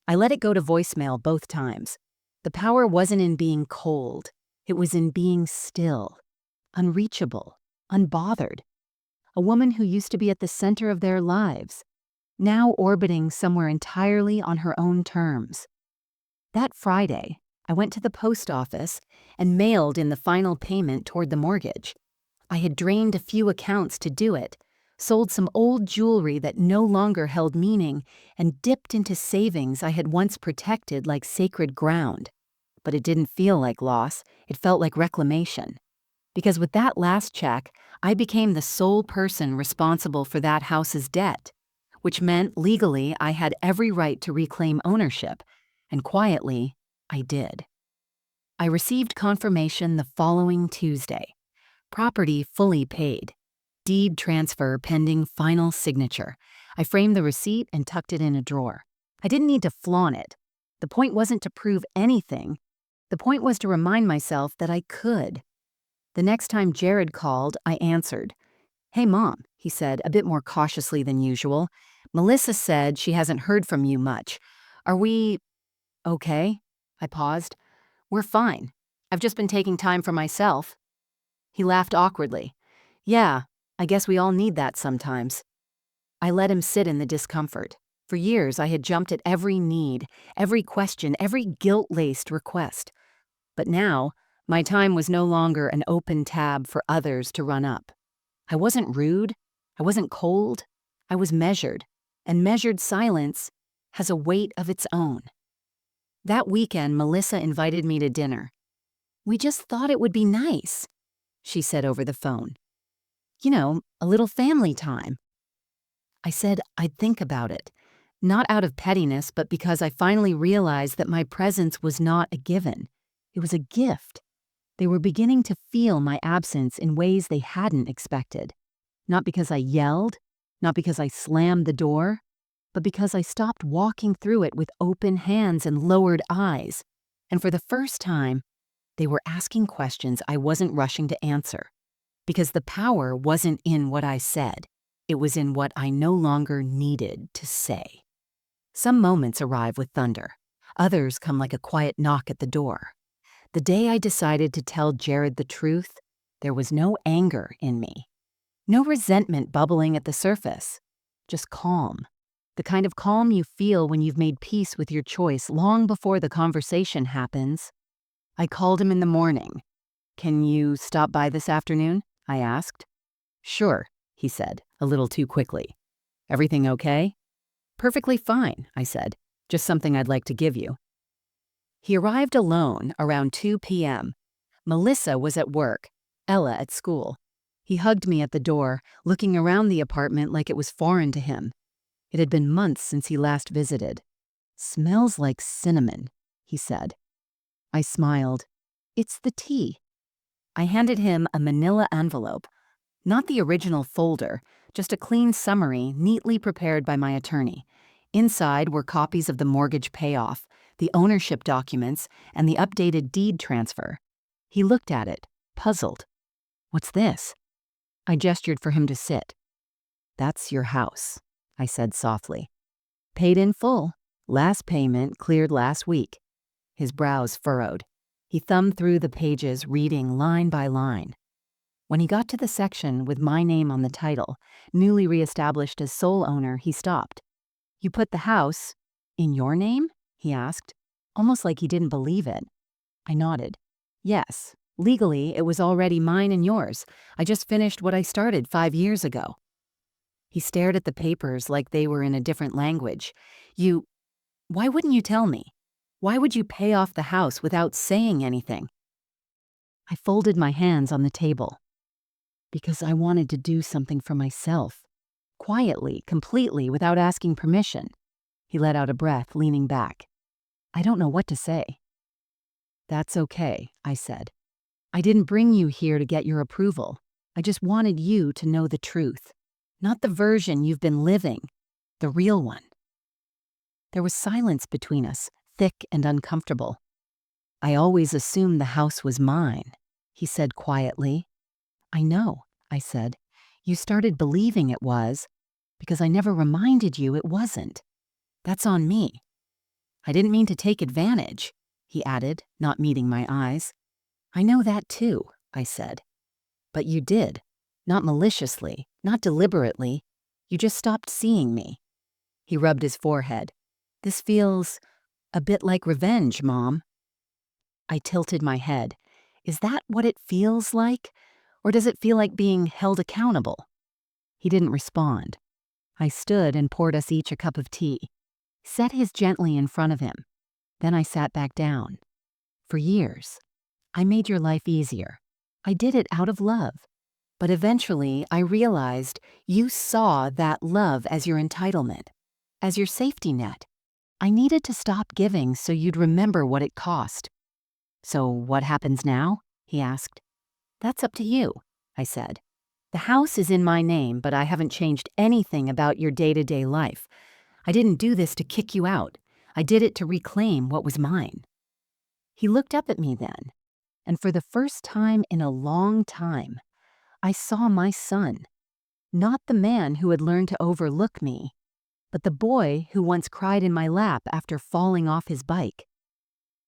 I let it go to voicemail both times. The power wasn't in being cold. It was in being still, unreachable, unbothered. A woman who used to be at the center of their lives, now orbiting somewhere entirely on her own terms. That Friday, I went to the post office and mailed in the final payment toward the mortgage. I had drained a few accounts to do it, sold some old jewelry that no longer held meaning, and dipped into savings I had once protected like sacred ground. But it didn't feel like loss, it felt like reclamation. Because with that last check, I became the sole person responsible for that house's debt, which meant legally I had every right to reclaim ownership, and quietly, I did. I received confirmation the following Tuesday. Property fully paid. Deed transfer pending final signature. I framed the receipt and tucked it in a drawer. I didn't need to flaunt it. The point wasn't to prove anything. The point was to remind myself that I could. The next time Jared called, I answered. "Hey, Mom," he said, a bit more cautiously than usual. "Melissa said she hasn't heard from you much. Are we okay?" I paused. "We're fine. I've just been taking time for myself." He laughed awkwardly. "Yeah, I guess we all need that sometimes." I let him sit in the discomfort. For years, I had jumped at every need, every question, every guilt-laced request. But now, my time was no longer an open tab for others to run up. I wasn't rude. I wasn't cold. I was measured. And measured silence has a weight of its own. That weekend, Melissa invited me to dinner. "We just thought it would be nice," she said over the phone. A little family time. I said I'd think about it, not out of pettiness, but because I finally realized that my presence was not a given. It was a gift. They were beginning to feel my absence in ways they hadn't expected. Not because I yelled, not because I slammed the door, but because I stopped walking through it with open hands and lowered eyes. And for the first time, they were asking questions I wasn't rushing to answer. Because the power wasn't in what I said. It was in what I no longer needed to say. Some moments arrive with thunder. Others come like a quiet knock at the door. The day I decided to tell Jared the truth, there was no anger in me. No resentment bubbling at the surface. Just calm. The kind of calm you feel when you've made peace with your choice long before the conversation happens. I called him in the morning. "Can you stop by this afternoon?" I asked. "Sure," he said, a little too quickly. "Everything okay?" "Perfectly fine," I said. "Just something I'd like to give you." He arrived alone around 2 p.m. Melissa was at work, Ella at school. He hugged me at the door, looking around the apartment like it was foreign to him. It had been months since he last visited. "Smells like cinnamon," he said. I smiled. "It's the tea." I handed him a manila envelope. Not the original folder, just a clean summary neatly prepared by my attorney. Inside were copies of the mortgage payoff, the ownership documents, and the updated deed transfer. He looked at it, puzzled. "What's this?" I gestured for him to sit. "That's your house," I said softly. "Paid in full. Last payment cleared last week." His brows furrowed. He thumbed through the pages, reading line by line. When he got to the section with my name on the title, newly reestablished as sole owner, he stopped. "You put the house in your name?" he asked, almost like he didn't believe it. I nodded. "Yes, legally it was already mine and yours. I just finished what I started 5 years ago." He stared at the papers like they were in a different language. Why wouldn't you tell me? Why would you pay off the house without saying anything?" I folded my hands on the table. "Because I wanted to do something for myself. Quietly, completely, without asking permission." He let out a breath, leaning back. "I don't know what to say." "That's okay," I said. "I didn't bring you here to get your approval. I just wanted you to know the truth. Not the version you've been living, the real one." There was silence between us, thick and uncomfortable. "I always assumed the house was mine," he said quietly. "I know," I said. "You started believing it was because I never reminded you it wasn't. That's on me." "I didn't mean to take advantage," he added, not meeting my eyes. "I know that too," I said. "But you did. Not maliciously, not deliberately. You just stopped seeing me." He rubbed his forehead. "This feels a bit like revenge, Mom." I tilted my head. Is that what it feels like? Or does it feel like being held accountable? He didn't respond. I stood and poured us each a cup of tea. Set his gently in front of him. Then I sat back down. "For years, I made your life easier. I did it out of love. But eventually, I realized you saw that love as your entitlement, as your safety net. I needed to stop giving so you'd remember what it cost." "So what happens now?" he asked. "That's up to you," I said. "The house is in my name, but I haven't changed anything about your day-to-day life. I didn't do this to kick you out. I did it to reclaim what was mine." He looked up at me then, and for the first time in a long time, I saw my son. Not the man who had learned to overlook me, but the boy who once cried in my lap after falling off his bike.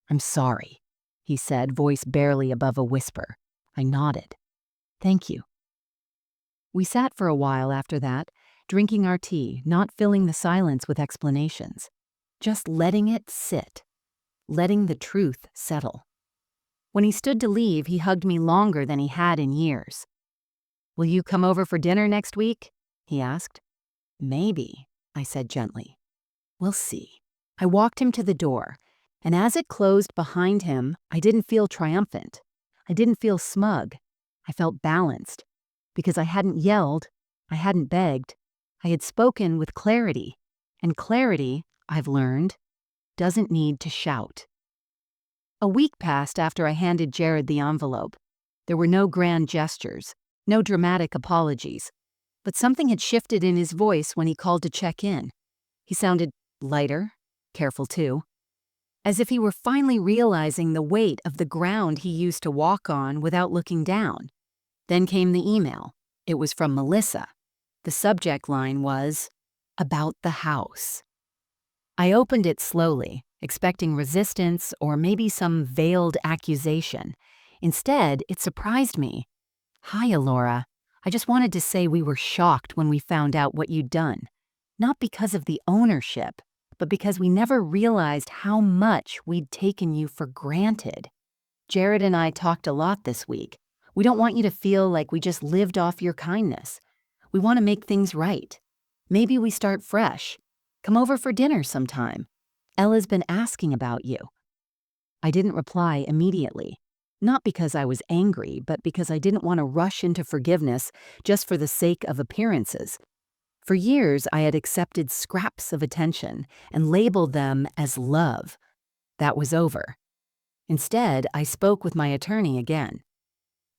"I'm sorry," he said, voice barely above a whisper. I nodded. "Thank you." We sat for a while after that, drinking our tea, not filling the silence with explanations. Just letting it sit. Letting the truth settle. When he stood to leave, he hugged me longer than he had in years. "Will you come over for dinner next week?" he asked. "Maybe," I said gently. "We'll see." I walked him to the door, and as it closed behind him, I didn't feel triumphant. I didn't feel smug. I felt balanced. Because I hadn't yelled, I hadn't begged, I had spoken with clarity. And clarity, I've learned, doesn't need to shout. A week passed after I handed Jared the envelope. There were no grand gestures, no dramatic apologies, but something had shifted in his voice when he called to check in. He sounded lighter, careful too, as if he were finally realizing the weight of the ground he used to walk on without looking down. Then came the email. It was from Melissa. The subject line was, "About the house." I opened it slowly, expecting resistance or maybe some veiled accusation. Instead, it surprised me. "Hi, Alora. I just wanted to say we were shocked when we found out what you'd done. Not because of the ownership, but because we never realized how much we'd taken you for granted. Jared and I talked a lot this week. We don't want you to feel like we just lived off your kindness. We want to make things right. Maybe we start fresh. Come over for dinner sometime. Ella's been asking about you." I didn't reply immediately. Not because I was angry, but because I didn't want to rush into forgiveness just for the sake of appearances. For years, I had accepted scraps of attention and labeled them as love. That was over. Instead, I spoke with my attorney again.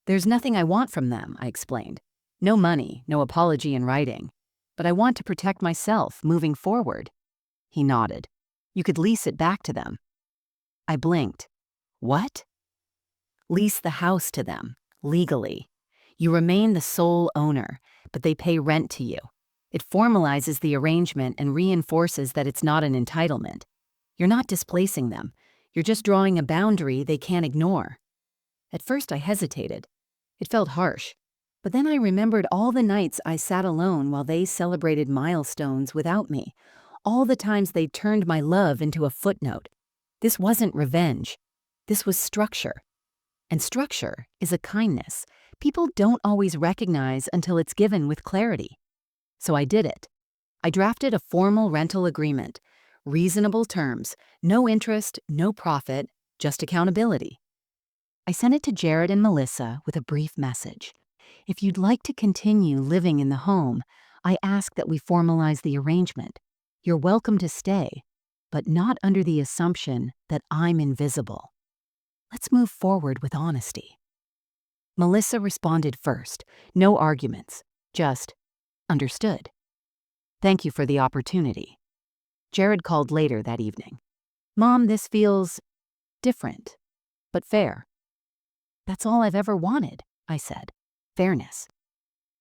"There's nothing I want from them," I explained. "No money, no apology in writing. But I want to protect myself moving forward." He nodded. "You could lease it back to them." I blinked. "What?" "Lease the house to them, legally. You remain the sole owner, but they pay rent to you. It formalizes the arrangement and reinforces that it's not an entitlement. You're not displacing them. You're just drawing a boundary they can't ignore." At first I hesitated. It felt harsh. But then I remembered all the nights I sat alone while they celebrated milestones without me. All the times they turned my love into a footnote. This wasn't revenge. This was structure. And structure is a kindness people don't always recognize until it's given with clarity. So I did it. I drafted a formal rental agreement. Reasonable terms, no interest, no profit, just accountability. I sent it to Jared and Melissa with a brief message. "If you'd like to continue living in the home, I ask that we formalize the arrangement. You're welcome to stay, but not under the assumption that I'm invisible. Let's move forward with honesty." Melissa responded first. No arguments, just understood. "Thank you for the opportunity." Jared called later that evening. "Mom, this feels different, but fair." "That's all I've ever wanted," I said. "Fairness."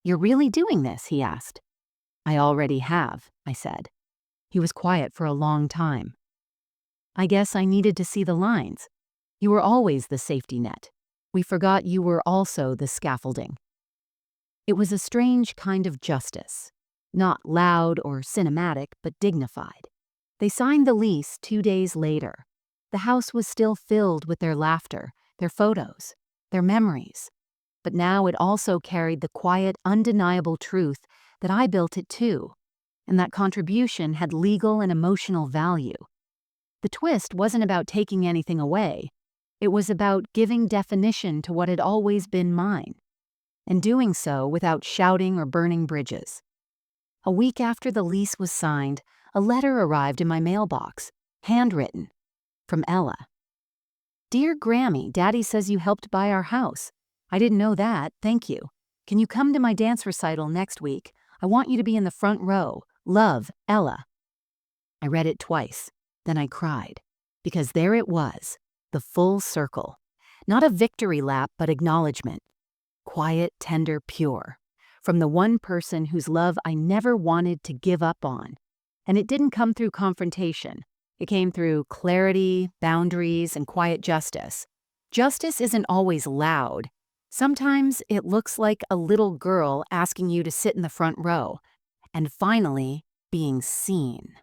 "You're really doing this?" he asked. "I already have," I said. He was quiet for a long time. "I guess I needed to see the lines. You were always the safety net. We forgot you were also the scaffolding." It was a strange kind of justice. Not loud or cinematic, but dignified. They signed the lease 2 days later. The house was still filled with their laughter, their photos, their memories. But now it also carried the quiet, undeniable truth that I built it too, and that contribution had legal and emotional value. The twist wasn't about taking anything away. It was about giving definition to what had always been mine, and doing so without shouting or burning bridges. A week after the lease was signed, a letter arrived in my mailbox, handwritten, from Ella. "Dear Grammy, Daddy says you helped buy our house. I didn't know that, thank you. Can you come to my dance recital next week? I want you to be in the front row. Love, Ella." I read it twice, then I cried, because there it was, the full circle. Not a victory lap, but acknowledgement. Quiet, tender, pure. From the one person whose love I never wanted to give up on. And it didn't come through confrontation. It came through clarity, boundaries, and quiet justice. Justice isn't always loud. Sometimes it looks like a little girl asking you to sit in the front row. And finally, being seen.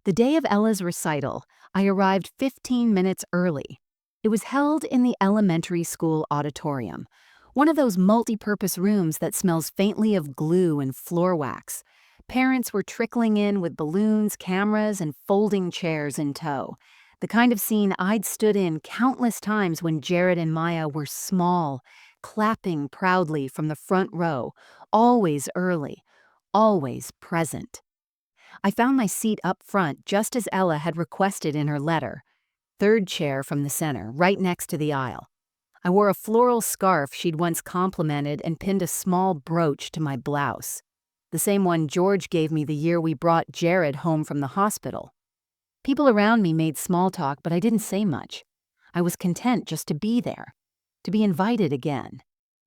The day of Ella's recital, I arrived 15 minutes early. It was held in the elementary school auditorium, one of those multi-purpose rooms that smells faintly of glue and floor wax. Parents were trickling in with balloons, cameras, and folding chairs in tow. The kind of scene I'd stood in countless times when Jared and Maya were small, clapping proudly from the front row, always early, always present. I found my seat up front just as Ella had requested in her letter, third chair from the center, right next to the aisle. I wore a floral scarf she'd once complimented and pinned a small brooch to my blouse, the same one George gave me the year we brought Jared home from the hospital. People around me made small talk, but I didn't say much. I was content just to be there, to be invited again,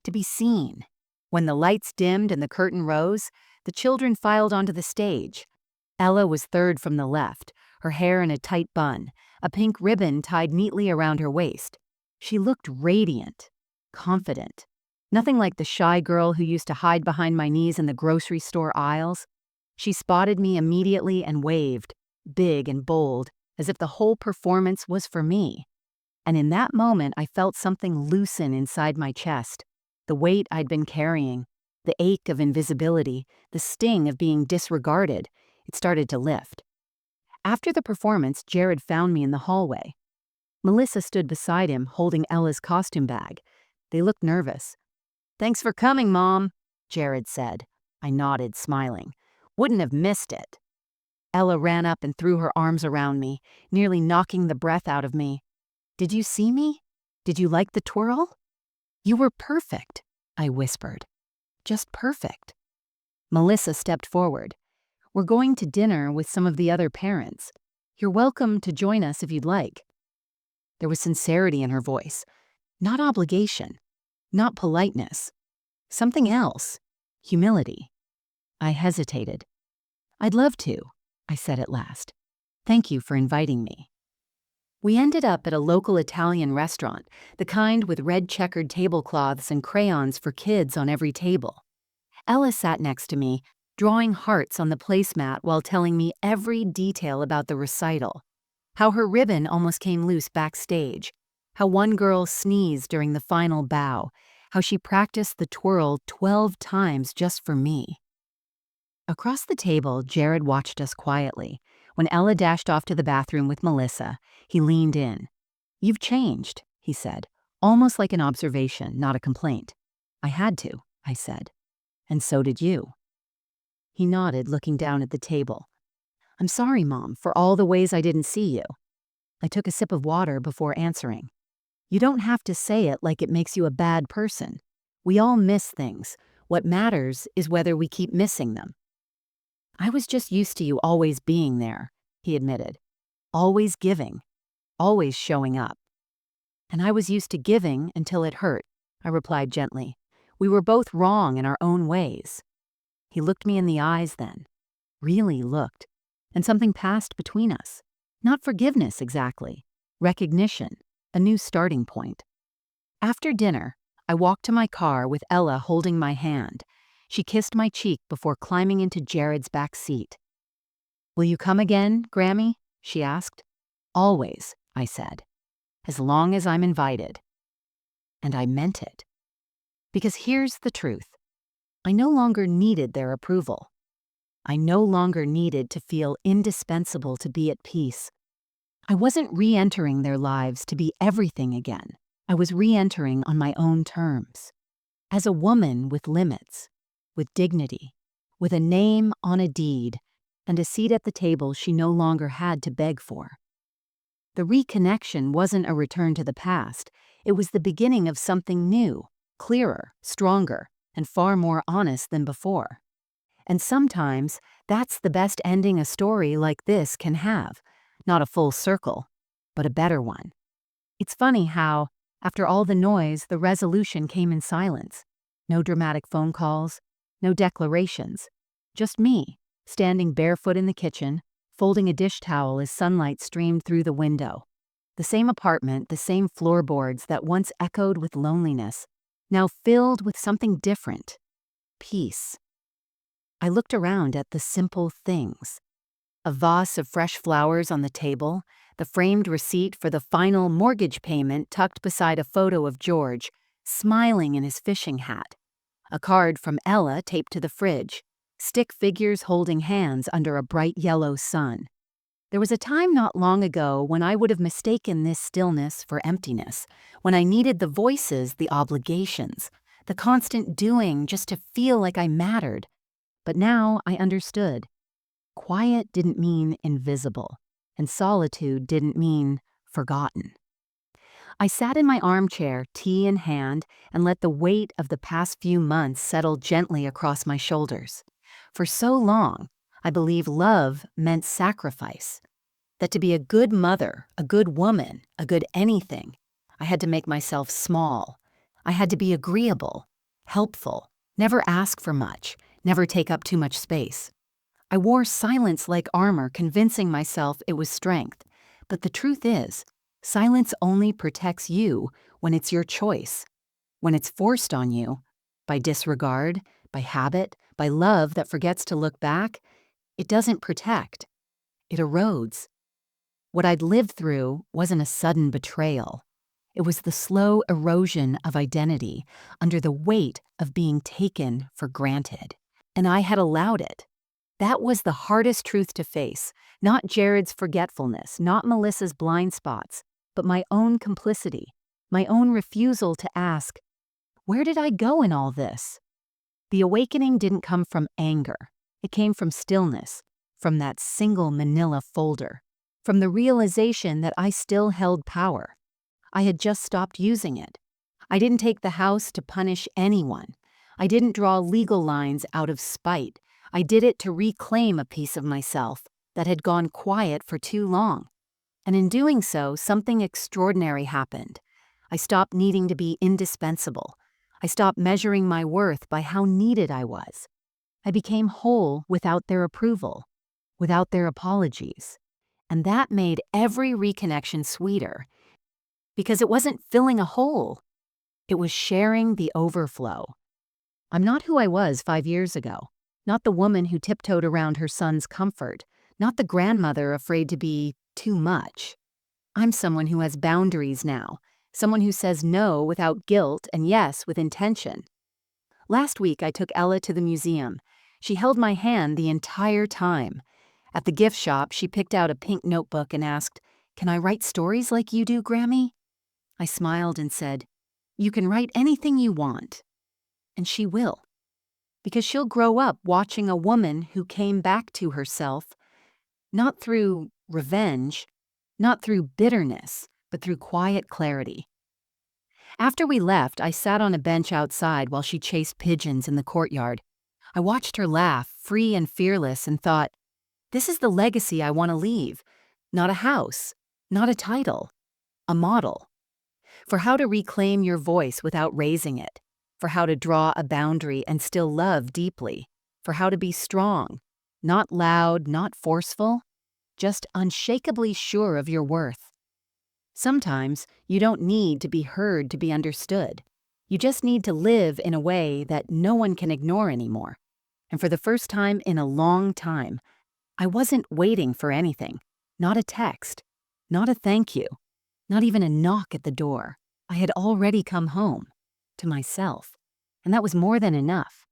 to be seen. When the lights dimmed and the curtain rose, the children filed onto the stage. Ella was third from the left, her hair in a tight bun, a pink ribbon tied neatly around her waist. She looked radiant, confident. Nothing like the shy girl who used to hide behind my knees in the grocery store aisles. She spotted me immediately and waved, big and bold, as if the whole performance was for me. And in that moment, I felt something loosen inside my chest. The weight I'd been carrying, the ache of invisibility, the sting of being disregarded, it started to lift. After the performance, Jared found me in the hallway. Melissa stood beside him, holding Ella's costume bag. They looked nervous. "Thanks for coming, Mom," Jared said. I nodded, smiling. "Wouldn't have missed it." Ella ran up and threw her arms around me, nearly knocking the breath out of me. "Did you see me? Did you like the twirl?" "You were perfect," I whispered. "Just perfect." Melissa stepped forward. "We're going to dinner with some of the other parents. You're welcome to join us if you'd like." There was sincerity in her voice. Not obligation. Not politeness. Something else. Humility. I hesitated. "I'd love to," I said at last. "Thank you for inviting me." We ended up at a local Italian restaurant, the kind with red checkered tablecloths and crayons for kids on every table. Ella sat next to me, drawing hearts on the placemat while telling me every detail about the recital. How her ribbon almost came loose backstage, how one girl sneezed during the final bow, how she practiced the twirl 12 times just for me. Across the table, Jared watched us quietly. When Ella dashed off to the bathroom with Melissa, he leaned in. "You've changed," he said, almost like an observation, not a complaint. "I had to," I said. "And so did you." He nodded, looking down at the table. "I'm sorry, Mom, for all the ways I didn't see you." I took a sip of water before answering. "You don't have to say it like it makes you a bad person. We all miss things. What matters is whether we keep missing them." "I was just used to you always being there," he admitted. "Always giving. Always showing up." "And I was used to giving until it hurt," I replied gently. "We were both wrong in our own ways." He looked me in the eyes then. Really looked. And something passed between us. Not forgiveness exactly. Recognition. A new starting point. After dinner, I walked to my car with Ella holding my hand. She kissed my cheek before climbing into Jared's back seat. "Will you come again, Grammy?" she asked. "Always," I said. "As long as I'm invited." And I meant it. Because here's the truth. I no longer needed their approval. I no longer needed to feel indispensable to be at peace. I wasn't re-entering their lives to be everything again. I was re-entering on my own terms. As a woman with limits, with dignity, with a name on a deed, and a seat at the table she no longer had to beg for. The reconnection wasn't a return to the past. It was the beginning of something new, clearer, stronger, and far more honest than before. And sometimes, that's the best ending a story like this can have. Not a full circle, but a better one. It's funny how, after all the noise, the resolution came in silence. No dramatic phone calls, no declarations. Just me, standing barefoot in the kitchen, folding a dish towel as sunlight streamed through the window. The same apartment, the same floorboards that once echoed with loneliness, now filled with something different. Peace. I looked around at the simple things. A vase of fresh flowers on the table, the framed receipt for the final mortgage payment tucked beside a photo of George, smiling in his fishing hat. A card from Ella taped to the fridge, stick figures holding hands under a bright yellow sun. There was a time not long ago when I would have mistaken this stillness for emptiness, when I needed the voices, the obligations, the constant doing just to feel like I mattered. But now I understood. Quiet didn't mean invisible, and solitude didn't mean forgotten. I sat in my armchair, tea in hand, and let the weight of the past few months settle gently across my shoulders. For so long, I believed love meant sacrifice. That to be a good mother, a good woman, a good anything, I had to make myself small. I had to be agreeable, helpful, never ask for much, never take up too much space. I wore silence like armor, convincing myself it was strength. But the truth is, silence only protects you when it's your choice. When it's forced on you, by disregard, by habit, by love that forgets to look back, it doesn't protect. It erodes. What I'd lived through wasn't a sudden betrayal. It was the slow erosion of identity under the weight of being taken for granted. And I had allowed it. That was the hardest truth to face, not Jared's forgetfulness, not Melissa's blind spots, but my own complicity, my own refusal to ask, where did I go in all this? The awakening didn't come from anger. It came from stillness, from that single manila folder, from the realization that I still held power. I had just stopped using it. I didn't take the house to punish anyone. I didn't draw legal lines out of spite. I did it to reclaim a piece of myself that had gone quiet for too long. And in doing so, something extraordinary happened. I stopped needing to be indispensable. I stopped measuring my worth by how needed I was. I became whole without their approval, without their apologies. And that made every reconnection sweeter, because it wasn't filling a hole. It was sharing the overflow. I'm not who I was 5 years ago. Not the woman who tiptoed around her son's comfort, not the grandmother afraid to be too much. I'm someone who has boundaries now, someone who says no without guilt and yes with intention. Last week I took Ella to the museum. She held my hand the entire time. At the gift shop, she picked out a pink notebook and asked, "Can I write stories like you do, Grammy?" I smiled and said, "You can write anything you want." And she will. Because she'll grow up watching a woman who came back to herself, not through revenge, not through bitterness, but through quiet clarity. After we left, I sat on a bench outside while she chased pigeons in the courtyard. I watched her laugh, free and fearless, and thought, this is the legacy I want to leave. Not a house, not a title, a model. For how to reclaim your voice without raising it. For how to draw a boundary and still love deeply, for how to be strong, not loud, not forceful, just unshakably sure of your worth. Sometimes you don't need to be heard to be understood. You just need to live in a way that no one can ignore anymore. And for the first time in a long time, I wasn't waiting for anything, not a text, not a thank you, not even a knock at the door. I had already come home. To myself, and that was more than enough.